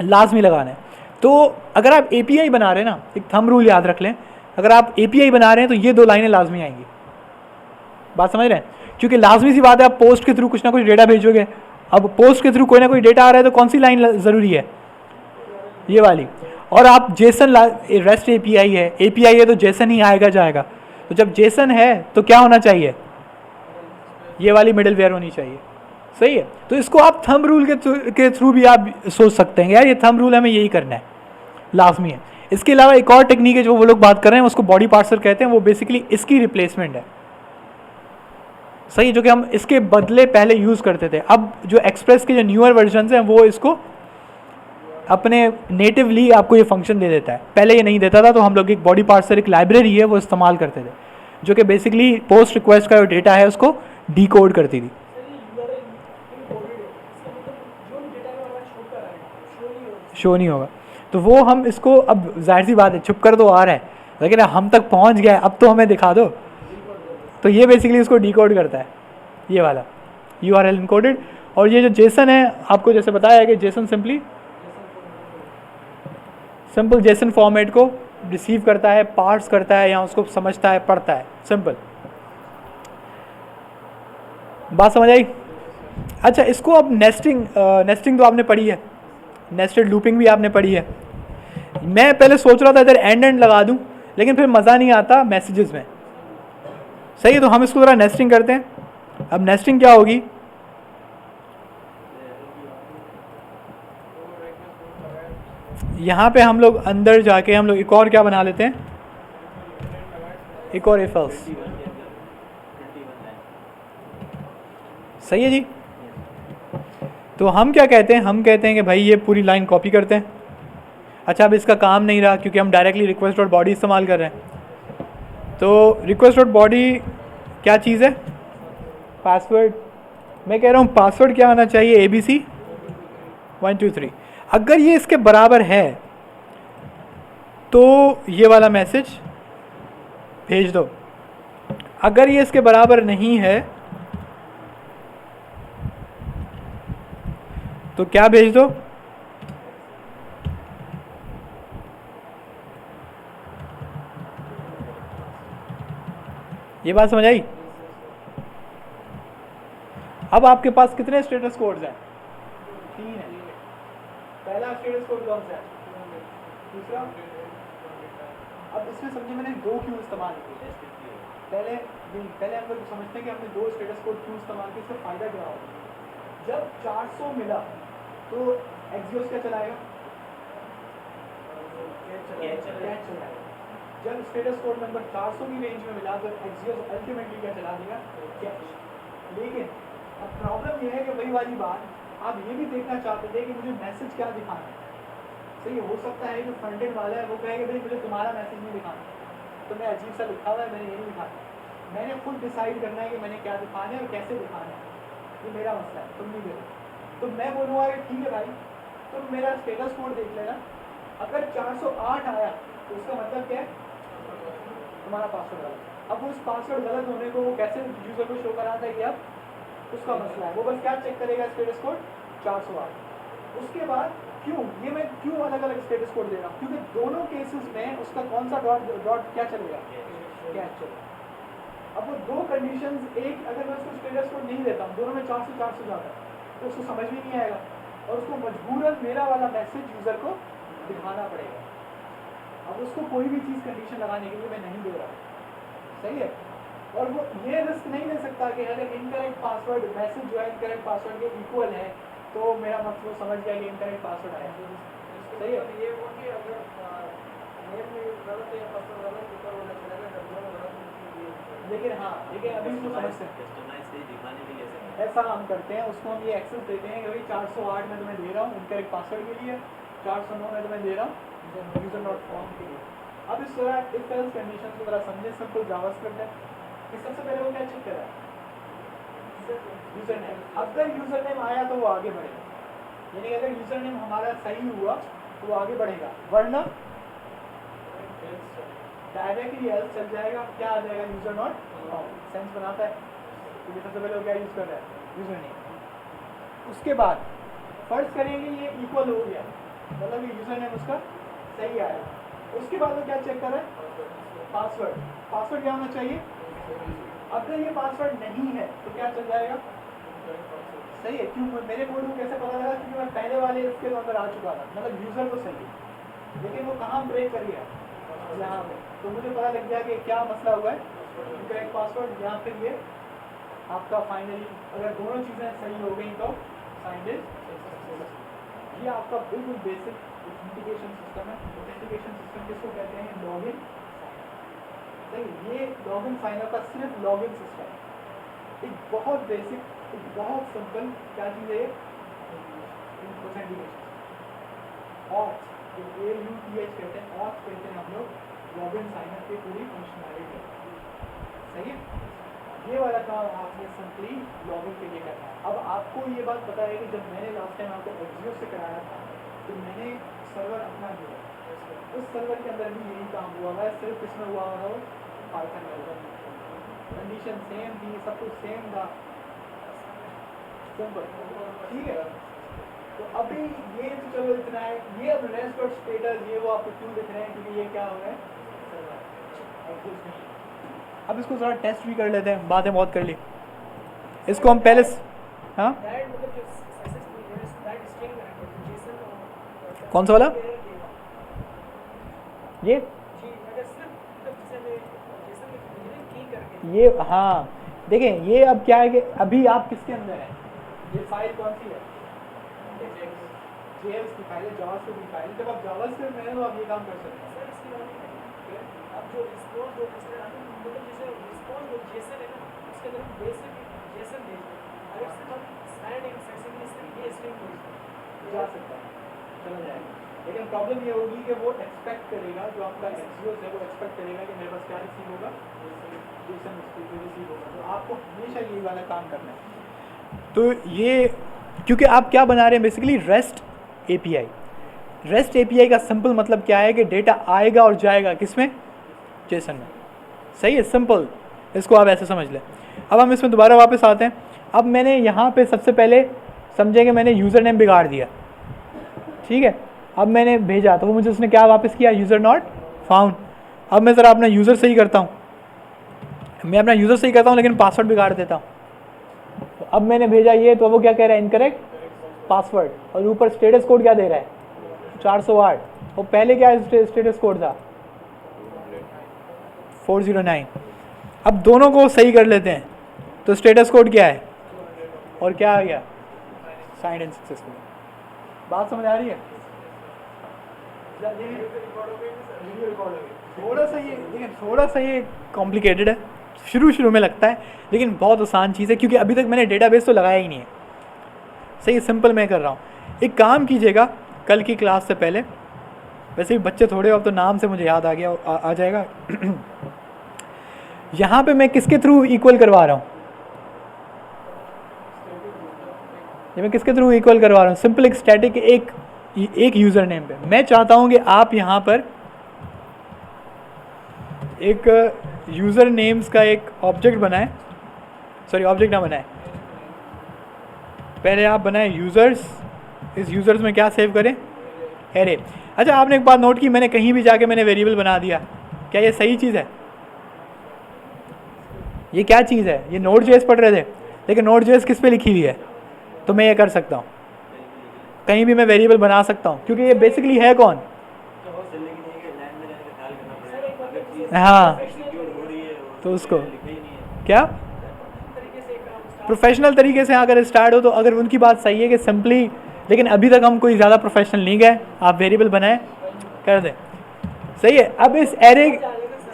लाजमी लगाना है। तो अगर आप API बना रहे हैं ना, एक थंब रूल याद रख लें, अगर आप API बना रहे हैं तो ये दो लाइनें लाजमी आएंगी, बात समझ रहे हैं, क्योंकि लाजमी सी बात है, आप पोस्ट के थ्रू कुछ ना कुछ डेटा भेजोगे। अब पोस्ट के थ्रू कोई ना कोई डेटा आ रहा है तो कौन सी लाइन ज़रूरी है, ये वाली। और आप जेसन, रेस्ट API है, API है तो जेसन ही आएगा जाएगा, तो जब जेसन है तो क्या होना चाहिए, ये वाली मिडिल वेयर होनी चाहिए। सही है, तो इसको आप थंब रूल के थ्रू भी आप सोच सकते हैं यार ये थंब रूल हमें यही करना है, लाजमी है। इसके अलावा एक और टेक्निक है जो वो लोग बात कर रहे हैं, उसको बॉडी पार्सर कहते हैं, वो बेसिकली इसकी रिप्लेसमेंट है। सही, जो कि हम इसके बदले पहले यूज़ करते थे। अब जो एक्सप्रेस के जो न्यूअर वर्जन हैं वो इसको अपने नेटिवली आपको ये फंक्शन दे देता है, पहले ये नहीं देता था। तो हम लोग एक बॉडी पार्सर, एक लाइब्रेरी है, वो इस्तेमाल करते थे, जो कि बेसिकली पोस्ट रिक्वेस्ट का जो डेटा है उसको डिकोड करती थी। शो नहीं होगा, तो वो हम इसको, अब जाहिर सी बात है छुप कर तो आ रहा है, लेकिन हम तक पहुंच गया है, अब तो हमें दिखा दो। तो ये बेसिकली इसको डिकोड करता है, ये वाला URL इनकोडेड। और ये जो जेसन है, आपको जैसे बताया है कि जेसन सिंपल जेसन फॉर्मेट को रिसीव करता है, पार्स करता है, या उसको समझता है, पढ़ता है। सिंपल बात समझ आई? अच्छा, इसको अब नेस्टिंग तो आपने पढ़ी है, नेस्टेड लूपिंग भी आपने पढ़ी है। मैं पहले सोच रहा था इधर एंड लगा दूं, लेकिन फिर मज़ा नहीं आता मैसेजेस में। सही है, तो हम इसको ज़रा नेस्टिंग करते हैं। अब नेस्टिंग क्या होगी, यहाँ पे हम लोग अंदर जाके हम लोग एक और क्या बना लेते हैं, एक और इफ एल्स। सही है जी। तो हम क्या कहते हैं, हम कहते हैं कि भाई ये पूरी लाइन कॉपी करते हैं। अच्छा, अब इसका काम नहीं रहा क्योंकि हम डायरेक्टली रिक्वेस्ट डॉट बॉडी इस्तेमाल कर रहे हैं। तो रिक्वेस्ट डॉट बॉडी क्या चीज़ है, पासवर्ड। मैं कह रहा हूँ पासवर्ड क्या आना चाहिए, ABC 1 2 3। अगर ये इसके बराबर है तो ये वाला मैसेज भेज दो। अगर ये इसके बराबर नहीं है तो क्या भेज दो, ये बात समझ आई? अब आपके पास कितने स्टेटस कोड्स हैं, 3 है। पहला स्टेटस कोड कौन सा है, दूसरा। अब इसमें समझिए मैंने 2 क्यों इस्तेमाल किए। पहले हम लोग समझते हैं कि हमने 2 स्टेटस कोड क्यों इस्तेमाल किए, इससे फ़ायदा क्या होगा। जब 400 मिला तो एक्सियोस क्या चलाएगा, कैच चलाएगा। जब स्टेटस कोड नंबर 400 की रेंज में मिला तो एक्सियोस अल्टीमेटली क्या चला देगा, कैच। लेकिन अब प्रॉब्लम यह है कि वही वाली बात, आप ये भी देखना चाहते थे कि मुझे मैसेज क्या दिखाना है। सही, हो सकता है जो फ्रंट एंड वाला है वो कहेगा भाई मुझे तुम्हारा मैसेज नहीं दिखाना, तो मैं अजीब सा लिखा हुआ है, मैंने ये नहीं दिखाना। मैंने खुद डिसाइड करना है कि मैंने क्या दिखाना है और कैसे दिखाना है, ये मेरा मसला है, तुम नहीं दे। तो मैं बोलूँगा कि ठीक है भाई, तुम मेरा स्टेटस कोड देख लेना, अगर 408 आया तो उसका मतलब क्या है, तुम्हारा पासवर्ड गलत। अब उस पासवर्ड गलत होने को वो कैसे यूज़र को शो कराता है कि अब उसका मसला है, वो बस क्या चेक करेगा, स्टेटस कोड 408। उसके बाद क्यों ये मैं क्यों अलग अलग स्टेटस कोड दे रहा हूँ, क्योंकि दोनों केसेस में उसका कौन सा डॉट क्या चलेगा, कैच चलेगा। अब वो 2 कंडीशंस, एक अगर मैं उसको स्टेटस कोड नहीं देता हूँ, दोनों में 400 जाता है तो उसको समझ में नहीं आएगा और उसको मजबूरन मेरा वाला मैसेज यूज़र को दिखाना पड़ेगा। अब उसको कोई भी चीज़ कंडीशन लगाने के लिए मैं नहीं दे रहा, सही है। और वो ये रिस्क नहीं ले सकता कि अगर इनकरेक्ट पासवर्ड मैसेज जो है इनकरेक्ट पासवर्ड के इक्वल है तो मेरा मतलब समझ गया कि इनकरेक्ट पासवर्ड आया, सही है। ये वो कि अगर नेम में गलत है या पासवर्ड गलत ऊपर वाला चलेगा, जब दोनों गलत है। लेकिन हाँ, लेकिन अभी इसको समझते हैं, ऐसा हम करते हैं, उसको हम ये एक्सेस देते हैं कि भाई 408 में तुम्हें दे रहा हूँ इनकरेक्ट पासवर्ड के लिए, 409 में तुम्हें दे रहा हूँ यूज़र नॉट फाउंड के लिए। अब इस तरह इफ एल्स कंडीशन को ज़रा समझे, सिंपल जावास्क्रिप्ट है। कि सबसे पहले वो क्या चेक करा, यूज़र नेम। अगर यूज़र नेम आया तो वो आगे बढ़ेगा, यानी अगर यूज़र नेम हमारा सही हुआ तो वो आगे बढ़ेगा, वरना डायरेक्टली एल्स चल जाएगा, क्या आ जाएगा, यूज़र नॉट फाउंड। सेंस बनाता है, तो सबसे पहले वो क्या यूज़ कर रहा है, यूज़र नेम। उसके बाद फर्ज करेंगे ये इक्वल हो गया, मतलब ये यूज़र नेम उसका सही आया। उसके बाद वो क्या चेक कर रहा है, पासवर्ड। पासवर्ड क्या होना चाहिए, अगर ये पासवर्ड नहीं है तो क्या चल जाएगा, सही है। क्यों मेरे कोड को कैसे पता लगा, क्योंकि मैं पहले वाले इसके अंदर आ चुका था, मतलब यूज़र तो सही है, लेकिन वो कहाँ ब्रेक कर गया, यहाँ पे। तो मुझे पता लग गया कि क्या मसला हुआ है, इनकरेक्ट पासवर्ड। यहाँ फिर ये आपका फाइनली अगर दोनों चीज़ें सही हो गई तो साइंड इज। ये आपका बिल्कुल बेसिक ऑथेंटिकेशन सिस्टम है। ऑथेंटिकेशन सिस्टम किसको कहते हैं, लॉगिन। सही, ये लॉगिन साइन अप का सिर्फ लॉगिन सिस्टम है। एक बहुत बेसिक, एक बहुत सिंपल क्या चीज़ है ये, ऑथ, AUTH कहते हैं, ऑथ कहते हैं हम लोग लॉगिन साइनअप की पूरी फंक्शनैलिटी। सही है, ये वाला काम आपने सिंपली लॉगिन के लिए करना है। अब आपको ये बात पता है कि जब मैंने लास्ट टाइम आपको एक्सियो से कराया था तो मैंने सर्वर अपना दिया, उस सर्वर के अंदर भी यही काम हुआ है, सिर्फ इसमें हुआ हो पाइथन में, कंडीशन सेम थी, सब कुछ सेम था, सिंपल। ठीक है, तो अभी ये तो चलो इतना है। ये अब रेस्ट और स्टेटस ये वो आपको क्यों दिख रहे हैं, क्योंकि ये क्या हो रहा है, अब इसको ज़रा टेस्ट भी कर लेते हैं, बातें बहुत कर ली। इसको हम पहले हाँ कौन सा वाला, ये हाँ देखें, ये अब क्या है कि अभी आप किसके अंदर हैं, ये फाइल कौन सी है, JS की फाइल है, जावास्क्रिप्ट की फाइल। जब आप जावास्क्रिप्ट में हैं तो आप ये काम कर सकते हैं। अब जो रिस्पॉन्स जो मतलब जैसे रिस्पॉन्स जो जेसन है ना, उसके अंदर हम बेसिक जेसन भेजते हैं, अगर सिर्फ हम स्टैंड एक्सेसिबली सिर्फ ये स्ट्रिंग भेजते हैं जा सकता है, चला जाएगा। लेकिन प्रॉब्लम ये होगी कि वो एक्सपेक्ट करेगा, जो आपका एक्सियोस है वो एक्सपेक्ट करेगा कि मेरे पास क्या रिसीव होगा, जेसन रिसीव होगा। तो आपको हमेशा यही वाला काम करना है। तो ये क्योंकि आप क्या बना रहे हैं basically, rest API। Rest API का सिंपल मतलब क्या है कि डेटा आएगा और जाएगा किसमें, जेसन में। सही है, सिंपल, इसको आप ऐसे समझ लें। अब हम इसमें दोबारा वापस आते हैं। अब मैंने यहाँ पे सबसे पहले समझेंगे, मैंने यूज़र नेम बिगाड़ दिया, ठीक है। अब मैंने भेजा तो वो मुझे उसने क्या वापस किया, यूज़र नॉट फाउंड। अब मैं ज़रा अपना यूज़र सही करता हूँ, मैं अपना यूज़र सही करता हूँ लेकिन पासवर्ड बिगाड़ देता हूँ। तो अब मैंने भेजा ये, तो वो क्या कह रहा है, इनकरेक्ट पासवर्ड, और ऊपर स्टेटस कोड क्या दे रहा है, 408, और पहले क्या स्टेटस कोड था, 409। अब दोनों को सही कर लेते हैं, तो स्टेटस कोड क्या है और क्या आ गया, साइंड इन सक्सेसफुल। बात समझ आ रही है? थोड़ा सा ये कॉम्प्लिकेटेड है, शुरू में लगता है, लेकिन बहुत आसान चीज़ है, क्योंकि अभी तक मैंने डेटाबेस तो लगाया ही नहीं है। सही, सिंपल मैं कर रहा हूँ। एक काम कीजिएगा, कल की क्लास से पहले, वैसे ही बच्चे थोड़े, अब तो नाम से मुझे याद आ गया, आ जाएगा। यहाँ पे मैं किसके थ्रू इक्वल करवा रहा हूँ, ये मैं किसके थ्रू इक्वल करवा रहा हूँ, सिंपल एक स्टैटिक एक यूज़र नेम पे। मैं चाहता हूँ कि आप यहाँ पर एक यूज़र नेम्स का एक ऑब्जेक्ट बनाएं, सॉरी ऑब्जेक्ट ना बनाएं, पहले आप बनाएं यूज़र्स। इस यूज़र्स में क्या सेव करें, एरे। अच्छा, आपने एक बात नोट की, मैंने कहीं भी जाके मैंने वेरिएबल बना दिया, क्या ये सही चीज़ है? ये क्या चीज़ है? ये Node.js पढ़ रहे थे, लेकिन Node.js किस पे लिखी हुई है? तो मैं ये कर सकता हूँ, कहीं भी मैं वेरिएबल बना सकता हूँ, क्योंकि ये बेसिकली है कौन, हाँ, तो उसको क्या प्रोफेशनल तरीके से अगर स्टार्ट हो, तो अगर उनकी बात सही है कि सिंपली, लेकिन अभी तक हम कोई ज़्यादा प्रोफेशनल नहीं गए, आप वेरिएबल बनाएं कर दें, सही है। अब इस एरे,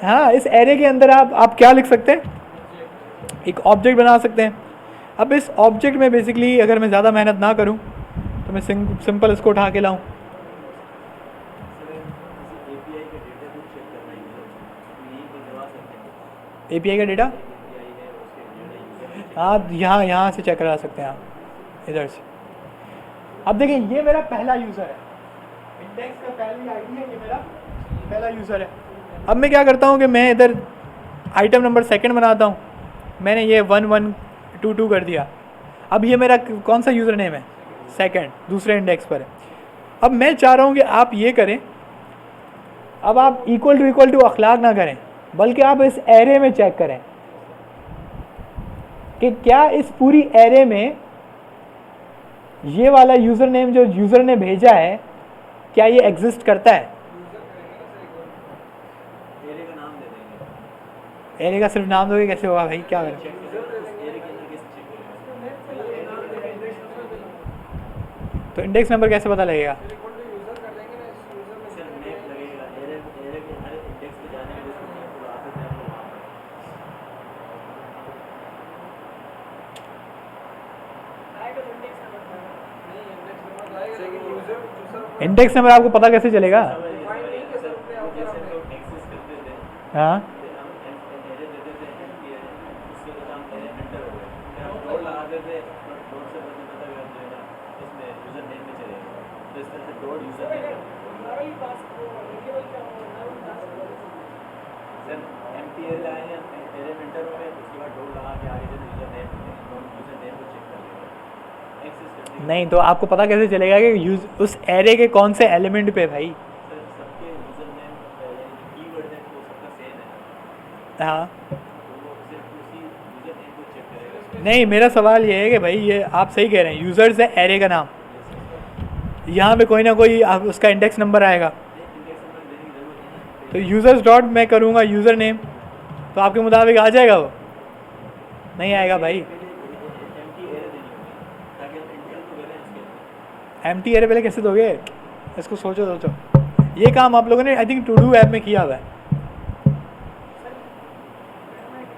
हाँ, इस एरे के अंदर आप क्या लिख सकते हैं, एक ऑब्जेक्ट बना सकते हैं। अब इस ऑब्जेक्ट में बेसिकली अगर मैं ज़्यादा मेहनत ना करूं तो मैं सिंपल इसको उठा के लाऊं, API का डेटा, आप यहाँ से चेक करा सकते हैं, आप इधर से। अब देखिए, ये मेरा पहला यूज़र है, इंडेक्स का पहली आईडी है, ये मेरा पहला यूज़र है। अब मैं क्या करता हूँ कि मैं इधर आइटम नंबर सेकंड बनाता हूँ, मैंने ये 1122 कर दिया। अब ये मेरा कौन सा यूज़र नेम है, सेकंड, दूसरे इंडेक्स पर है। अब मैं चाह रहा हूँ कि आप ये करें, अब आप इक्वल टू अखलाक ना करें, बल्कि आप इस एरे में चेक करें कि क्या इस पूरी एरे में ये वाला यूज़र नेम जो यूज़र ने भेजा है, क्या ये एग्जिस्ट करता है। एरे का सिर्फ नाम दोगे, कैसे होगा भाई, क्या करें? तो इंडेक्स नंबर कैसे पता लगेगा? इंडेक्स नंबर आपको पता कैसे चलेगा? हाँ नहीं तो आपको पता कैसे चलेगा कि यूज उस एरे के कौन से एलिमेंट पे भाई? हाँ नहीं, मेरा सवाल ये है कि भाई ये आप सही कह रहे हैं, यूज़र्स है एरे का नाम, यहाँ पे कोई ना कोई उसका इंडेक्स नंबर आएगा, तो यूज़र्स डॉट मैं करूँगा यूज़र नेम, तो आपके मुताबिक आ जाएगा वो? नहीं आएगा भाई। एम्प्टी एरे पहले कैसे दोगे? इसको सोचो सोचो, ये काम आप लोगों ने I think to do app में किया हुआ है।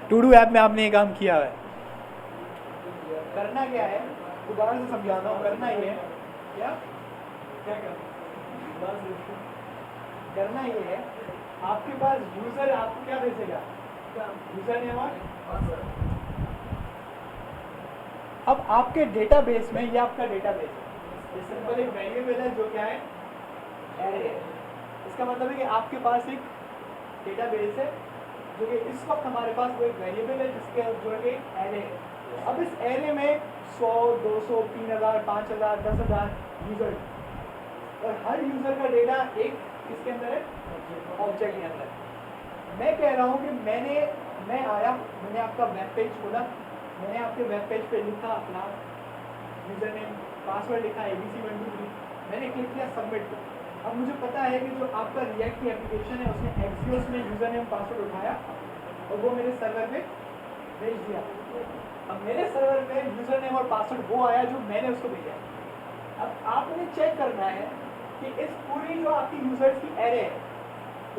टू डू ऐप में आपने ये काम किया हुआ है। करना क्या है, दोबारा से समझाता हूँ। करना ये है क्या, करना ये है, आपके पास यूज़र आपको क्या भेजेगा? यूज़र नेम और अब आपके डेटाबेस में, ये आपका डेटाबेस है, सिंपल एक वेरिएबल है जो क्या है, एरे है। इसका मतलब है कि आपके पास एक डेटाबेस है जो कि इस वक्त हमारे पास वो एक वेरिएबल है जिसके जो कि एरे है। अब इस एरे में 100, 200, 3000, 5000, 10,000 यूज़र, और हर यूज़र का डेटा एक किसके अंदर है, ऑब्जेक्ट के अंदर। मैं कह रहा हूँ कि मैं आया, मैंने आपका वेब पेज खोला, मैंने आपके वेब पेज पे लिखा अपना यूज़र नेम, पासवर्ड लिखा ABC123, मैंने क्लिक किया सबमिट को। अब मुझे पता है कि जो आपका रिएक्ट की एप्लीकेशन है उसने एक्सियोस में यूज़र नेम पासवर्ड उठाया और वो मेरे सर्वर पे भेज दिया। अब मेरे सर्वर पे यूज़र नेम और पासवर्ड वो आया जो मैंने उसको भेजा। अब आपने चेक करना है कि इस पूरी जो आपकी यूज़र्स की एरे है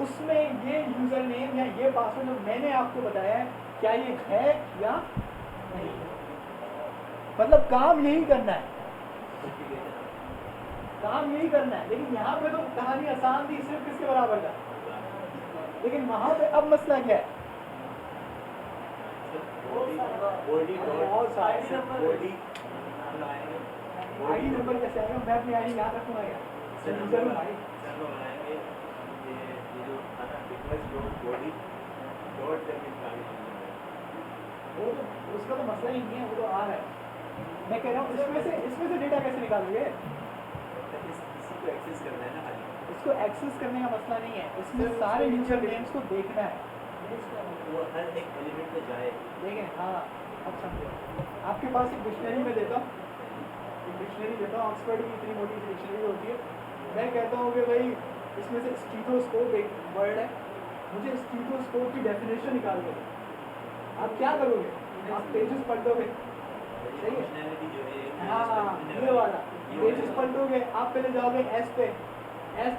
उसमें ये यूज़र नेम या ये पासवर्ड जो मैंने आपको बताया है क्या ये है या नहीं। मतलब काम यही करना है, काम यही करना है। लेकिन यहाँ पे तो कहानी आसान थी, सिर्फ किसके बराबर था, लेकिन वहाँ पे अब मसला क्या है, आईडी नंबर कैसे आएगा? मैं अपनी आईडी याद रखूँगा क्या? वो तो उसका तो मसला ही नहीं है, वो तो आ रहा है। मैं कह रहा हूँ इसमें से डेटा कैसे निकालोगे? इसको एक्सेस करना है ना, इसको एक्सेस करने का मसला नहीं है, इसमें सारे यूजर नेम्स को देखना है, वो हर एक एलिमेंट पे जाए। देखें, हाँ अब समझो, आपके पास एक डिक्शनरी में देता हूँ, एक डिक्शनरी देता हूँ, ऑक्सफोर्ड की इतनी मोटी सी डिक्शनरी होती है। मैं कहता हूँ कि भाई इसमें से स्टीथोस्कोप एक वर्ड है, मुझे स्टीथोस्कोप की डेफिनेशन निकाल दो। आप क्या करोगे? आप पेजेस पढ़ दोगे, सही है? हाँ ये वाला पेजेस पढ़ दोगे। आप पहले जाओगे एस पे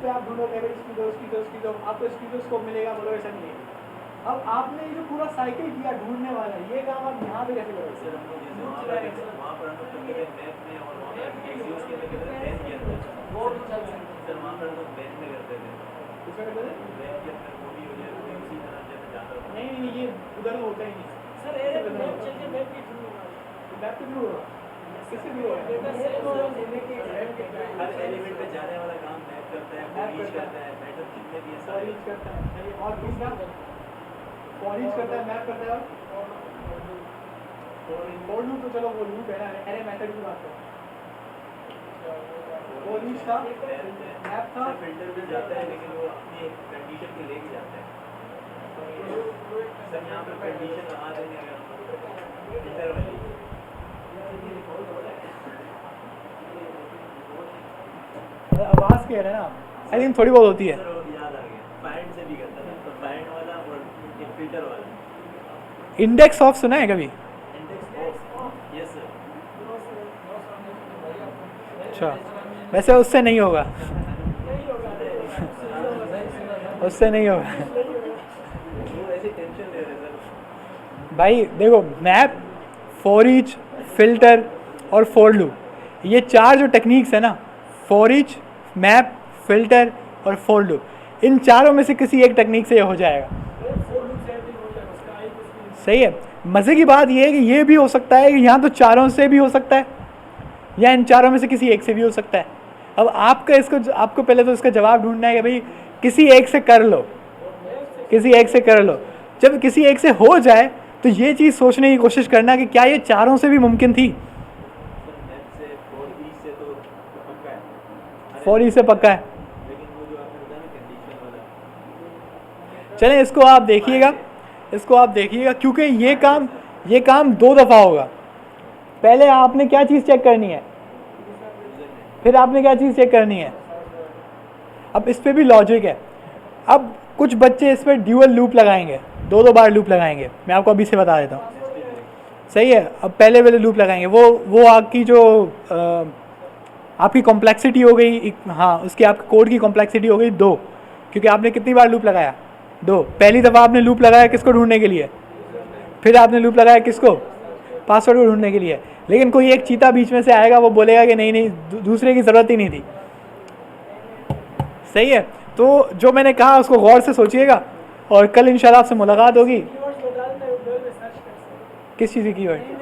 आप ढूंढोगे स्टीथोस्कोप, आपको स्टीथोस्कोप मिलेगा, बोलो ऐसा नहीं है। अब आपने ये जो पूरा साइकिल किया ढूंढने वाला, ये काम आप यहाँ पे कैसे करोगे? नहीं ये उधर होता ही नहीं सर, मैप के थ्रू होगा, किसके थ्रू होगा? हर एलिमेंट पे जाने वाला काम मैप करता है, फॉर करता है, मैटर जितने भी है सारे करता है, और दूसरा फॉर करता है, मैप करता है, और फॉर लूप तो चलो वो लूप है ना, एरे मेथड की बात करो। वो रीच था, मैप था, फिल्टर भी जाता है, लेकिन वो अपनी कंडीशन के लेके जाता है। सर यहाँ पे कंडीशन आ रही है, अगर फिल्टर वाली आवाज़ कह रहे हैं ना, आई थिंक थोड़ी बहुत होती है। याद आ गया, फाइंड से भी करता था, तो फाइंड वाला और फिल्टर वाला। इंडेक्स ऑफ सुना है कभी? Index of, yes sir. अच्छा, वैसे उससे नहीं होगा, उससे नहीं होगा भाई। देखो, मैप, फॉर ईच, फिल्टर और फॉर लूप, ये चार जो टेक्निक्स है ना, फॉर ईच, मैप, फिल्टर और फोर लूप। इन चारों में से किसी एक टेक्निक से ये हो जाएगा। सही है। मज़े की बात ये है कि ये भी हो सकता है कि यहाँ तो चारों से भी हो सकता है या इन चारों में से किसी एक से भी हो सकता है। अब आपको पहले तो इसका जवाब ढूंढना है कि भाई किसी एक से कर लो, किसी एक से कर लो। जब किसी एक से हो जाए तो ये चीज़ सोचने की कोशिश करना कि क्या ये चारों से भी मुमकिन थी। 4E से पक्का है। चलें इसको आप देखिएगा, क्योंकि ये काम 2 दफ़ा होगा। पहले आपने क्या चीज़ चेक करनी है, फिर आपने क्या चीज़ चेक करनी है। अब इस पर भी लॉजिक है। अब कुछ बच्चे इस पर ड्यूअल लूप लगाएंगे, 2 बार लूप लगाएंगे। मैं आपको अभी से बता देता हूँ। सही है। अब पहले वाले लूप लगाएंगे, वो आपकी जो आपकी कॉम्प्लेक्सिटी हो गई, हाँ उसकी आपके कोड की कॉम्प्लेक्सिटी हो गई 2, क्योंकि आपने कितनी बार लूप लगाया, 2। पहली दफ़ा आपने लूप लगाया किसको ढूंढने के लिए, फिर आपने लूप लगाया किसको, पासवर्ड को ढूंढने के लिए। लेकिन कोई एक चीता बीच में से आएगा, वो बोलेगा कि नहीं दूसरे की ज़रूरत ही नहीं थी। सही है। तो जो मैंने कहा उसको गौर से सोचिएगा और कल इंशाल्लाह आपसे मुलाकात होगी। किस चीज़ की कीवर्ड?